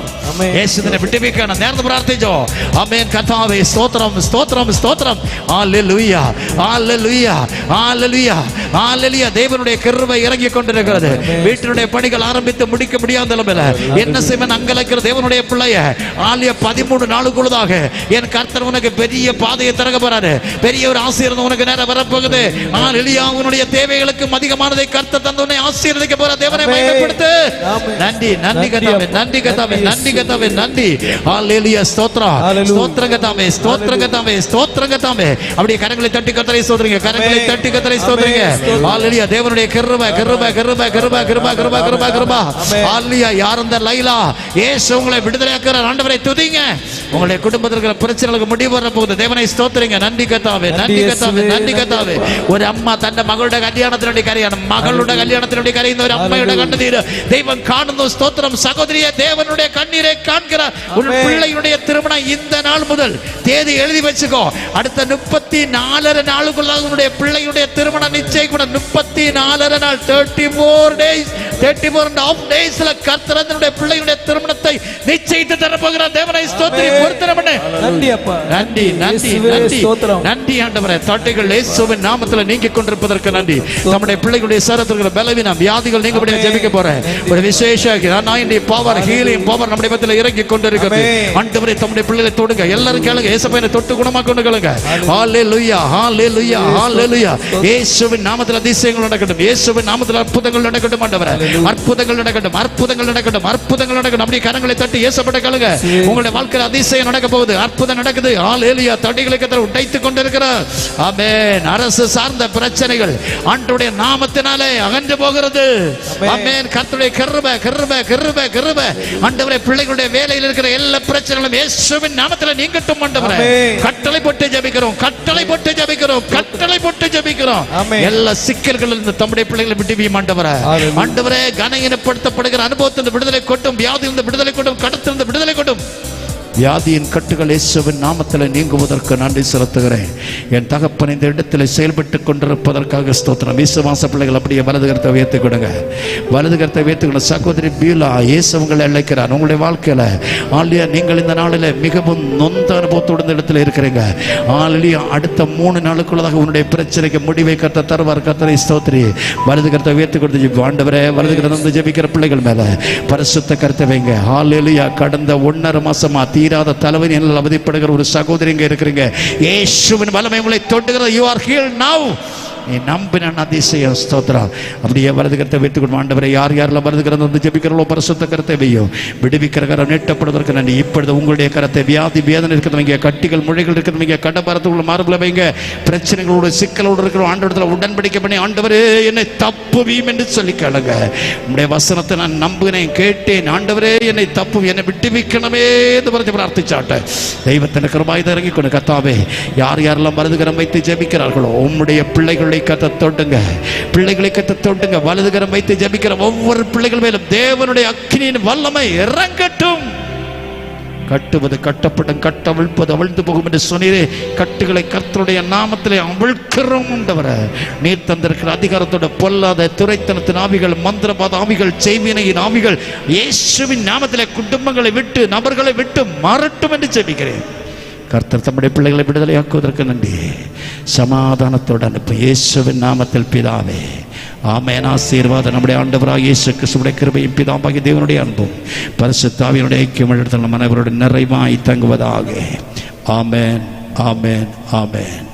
യേശുവിനെ വിട്ടുവീക്കണം. നേർന്ന് പ്രാർത്ഥിച്ചോ. ആമേൻ. കർത്താവേ സ്തോത്രം സ്തോത്രം സ്തോത്രം. ഹല്ലേലൂയ ഹല്ലേലൂയ ഹല്ലേലൂയ ஹalleluya. தேவனுடைய கிருபை இறங்கி கொண்டிருக்கிறது. வீட்டினுடைய பணிகள் ஆரம்பித்து முடிக்க முடியாத நிலைமையில என்ன செய்வன் அங்கலக்கிற தேவனுடைய பிள்ளைய ஆலியா 13 நாளுக்குள்ளதாக என் கர்த்தர் உனக்கு பெரிய பாதையை திறக்க போறாரு. பெரிய ஒரு ஆசீர்வாதம் உனக்கு நேரா வரப்போகுது. ஹalleluya. உன்னுடைய தேவைகளுக்கு அதிகமானதை கர்த்தர் தந்து உன்னை ஆசீர்வதிக்க போறார். தேவனை மகிமைப்படுத்து. நன்றி நன்றி கர்த்தாவே நன்றி கர்த்தாவே நன்றி கர்த்தாவே நன்றி. ஹalleluya. ஸ்தோத்திரம் ஸ்தோத்திரம் கர்த்தாவே ஸ்தோத்திரம் கர்த்தாவே ஸ்தோத்திரம் கர்த்தாவே. அப்படியே கரங்களை தட்டி கர்த்தரை ஸ்தோத்திரிங்க. கரங்களை தட்டி கர்த்தரை ஸ்தோத்திரிங்க. ஹalleluya. தேவனுடைய கிருபை கிருபை கிருபை கிருபை கிருபை கிருபை கிருபை கிருபை. ஹalleluya. யார் அந்த லைலா? இயேசு உங்களை விடுதலையாக்குறார். ஆண்டவரை துதிங்க. உங்களுடைய குடும்பத்தில் இருக்கிற பிரச்சனைகளுக்கு முடிவு வர போகுது. தேவனை ஸ்தோத்திரிங்க. நன்றி கர்த்தாவே நன்றி கர்த்தாவே நன்றி கர்த்தாவே. ஒரு அம்மா തന്റെ മകളുടെ കല്യാണത്തിനുവേണ്ടി കരയാണ്. മകളുടെ കല്യാണത്തിനുവേണ്ടി കരയുന്ന ഒരു അമ്മയുടെ കണ്ണുനീര് ദൈവം കാണുന്നു. സ്തോത്രം. സഹോദരിയെ தேவனுடைய கண்ணீரை காண்கிறார். உன் பிள்ளையுடைய திருமணம் இந்த நாள் முதல் தேதி எழுதி வச்சுக்கோ. அடுத்த 34 நாளுக்குள்ள உன்னுடைய பிள்ளையுடைய திருமணம் நிச்சயம் கூட 34 நாள் 34 days 34.5 daysல கர்த்தர் தன்னுடைய பிள்ளையுடைய திருமணத்தை நிச்சயித்து தர போகிறார். தேவனை ஸ்தோத்திரி. பொருத்தனை பண்ணு. நன்றி அப்பா நன்றி நன்றி நன்றி நன்றி ஆண்டவரே. தட்டைகள் இயேசுவின் நாமத்தில் நீங்கிக் கொண்டிருப்பதற்கு நன்றி. நம்முடைய பிள்ளைகளுடைய சரீரத்தில் பலவீனம் வியாதிகள் நீங்கபடியாக ஜெபிக்க போறேன். ஒரு விசேஷ பவர் ஹீலிங் பவர் நம்முடைய மத்தியில் இறங்கி கொண்டிருக்கிறது. ஆண்டவரே தம்முடைய பிள்ளைகளை தொடுங்க. எல்லாரும் கேளுங்க. இயேசுவை தொட்டு குணமாக்க கொண்டு கேளுங்க. ஹalleluya ஹalleluya ஹalleluya. இயேசுவின் நாமத்தில் அதிசயங்கள் நடக்கட்டும். இயேசுவின் நாமத்தில் அற்புதங்கள் நடக்கட்டும். ஆண்டவரே அற்புதங்கள் நடக்கட்டும் அற்புதங்கள் நடக்கட்டும் அற்புதங்கள் நடக்கட்டும். அப்படியே கரங்களை தட்டி இயேசுவிட கேளுங்க. உங்களுடைய வாழ்க்கையில் அதிசயம் நடக்க போகுது. அற்புதம் நடக்குது. ஹalleluya. தடைகளை கர்த்தர் உடைத்துக் கொண்டிருக்கிறார். ஆமென். அரசு சார்ந்த பிரச்சனைகள் ஆண்டவருடைய நாமத்தினாலே அகன்று போகிறது. ஆமென். கர்த்தருடைய கிருபை கிருபை கிருபை கிருபை. ஆண்டவரே பிள்ளைகளுடைய வேலையில் இருக்கிற எல்லா பிரச்சனைகளும் இயேசுவின் நாமத்தில் நீங்கட்டும். ஆண்டவரே கட்டளை போட்டு ஜெபிக்கிறோம். கட்டளை போட்டு ஜெபிக்கிறோம். கட்டளை போட்டு ஜெபிக்கிறோம். எல்லா சிக்கல்களில் இருந்து தம்முடைய பிள்ளைகளை விடுவியும். ஆண்டவரே ஆண்டவரே கனஈனப்படுத்தப்படுகிற அனுபவத்திலிருந்து விடுதலை கொட்டும். வியாதியிலிருந்து விடுதலை கொட்டும். கடத்திலிருந்து விடுதலை கொட்டும். வியாதியின் கட்டுகள் இயேசுவின் நாமத்தில் நீங்குவதற்கு நன்றி செலுத்துகிறேன். என் தகப்பன் இந்த இடத்தில் செயல்பட்டு கொண்டிருப்பதற்காக ஸ்தோத்திரம். விசுவாச பிள்ளைகள் அப்படியே வலது கரத்தை உயர்த்தி கொடுங்க, வலது கரத்தை உயர்த்தி கொடுங்க. சகோதரி பீலா, இயேசு உங்களை அழைக்கிறார். உங்களுடைய வாழ்க்கையில ஆலியா, நீங்கள் இந்த நாளில் மிகவும் நொந்த அனுபவத்தோடு இந்த இடத்துல இருக்கிறீங்க. ஆலியா, அடுத்த 3 நாளுக்குள்ளதாக உன்னுடைய பிரச்சனைக்கு முடிவை கர்த்தர் தருவார். கர்த்தரை ஸ்தோத்திரி. வலது கரத்தை உயர்த்தி கொடுத்து ஆண்டவரே, வலது கரத்தை ஜெபிக்கிற பிள்ளைகள் மேல பரிசுத்த கரத்தை வைங்க. ஹல்லேலூயா. கடந்த 1.5 மாசமா தீராத தலைவலியால் அவதிப்படுகிற ஒரு சகோதரி இங்க இருக்கிறீங்க. இயேசுவின் வல்லமை உங்களை தொடுகிறது. You are healed now. நீ நம்பின அதிசயம். ஸ்தோத்திரம். அப்படியே வலது கரத்தை வைத்துக் கொண்டு ஆண்டவரை, யார் யாரெல்லாம் வலது கரத்தை வந்து ஜெபிக்கிறோம் பரிசுத்த கரத்தை வையும். விடுவிக்கிற கரம் நீட்டப்படுவதற்கு நன்றி. இப்பொழுது உங்களுடைய கரத்தை வியாதி வேதனை இருக்கிறவங்க, கட்டிகள் முழைகள் இருக்கிறவங்க, கடப்பாரத்துக்குள்ள மாறுபல வைங்க. பிரச்சனைகளோட சிக்கலோடு இருக்கிற ஆண்டவரத்தில் உடன்படிக்கை பண்ணி, ஆண்டவரே என்னை தப்புவீம் என்று சொல்லி கேளுங்க. உங்களுடைய வசனத்தை நான் நம்புகிறேன், கேட்டேன். ஆண்டவரே என்னை தப்பு, என்னை விட்டுவிக்கணுமே என்று பறித்து பிரார்த்திச்சாட்ட தெய்வத்தின் கிருபையை இறங்கி கொண்டு கர்த்தாவே, யார் யாரெல்லாம் வலது கரம் வைத்து ஜெபிக்கிறார்களோ உம்முடைய பிள்ளைகளை கத்த தொடுங்க, பிள்ளைகளை கத்த தொடுங்க. வலது கரம் வைத்து ஜெபிக்கிற ஒவ்வொரு பிள்ளைகள் மேலும் தேவனுடைய அக்கினியின் வல்லமை இறங்கட்டும். கட்டுவது கட்டப்படும், கட்டவிழ்ப்பது அவிழ்ந்து போகும் என்று சொன்னீரே. கட்டுகளை கர்த்தருடைய நாமத்திலே அவிழ்க்கிறோம். உண்டவர நீர் தந்திருக்கிற அதிகாரத்தோட பொல்லாத துரைத்தனத்தின் ஆவிகள், மந்திரவாத ஆவிகள், செய்வினையின் ஆவிகள் இயேசுவின் நாமத்திலே குடும்பங்களை விட்டு, நபர்களை விட்டு மாறட்டும் என்று ஜெபிக்கிறேன். கர்த்தர் தம்முடைய பிள்ளைகளை விடுதலையாக்குவதற்கு நன்றி. சமாதானத்தோடு அனுப்பு இயேசுவின் நாமத்தில் பிதாவே, ஆமென். ஆசீர்வாதம் நம்முடைய ஆண்டவராகிய இயேசு கிறிஸ்துவின் கிருபையும் பிதாவாகிய தேவனுடைய அன்பும் பரிசுத்த ஆவியினுடைய ஐக்கியம் இடத்தில் நம் அனைவருடைய நிறைவாய் தங்குவதாக. ஆமென், ஆமென், ஆமென்.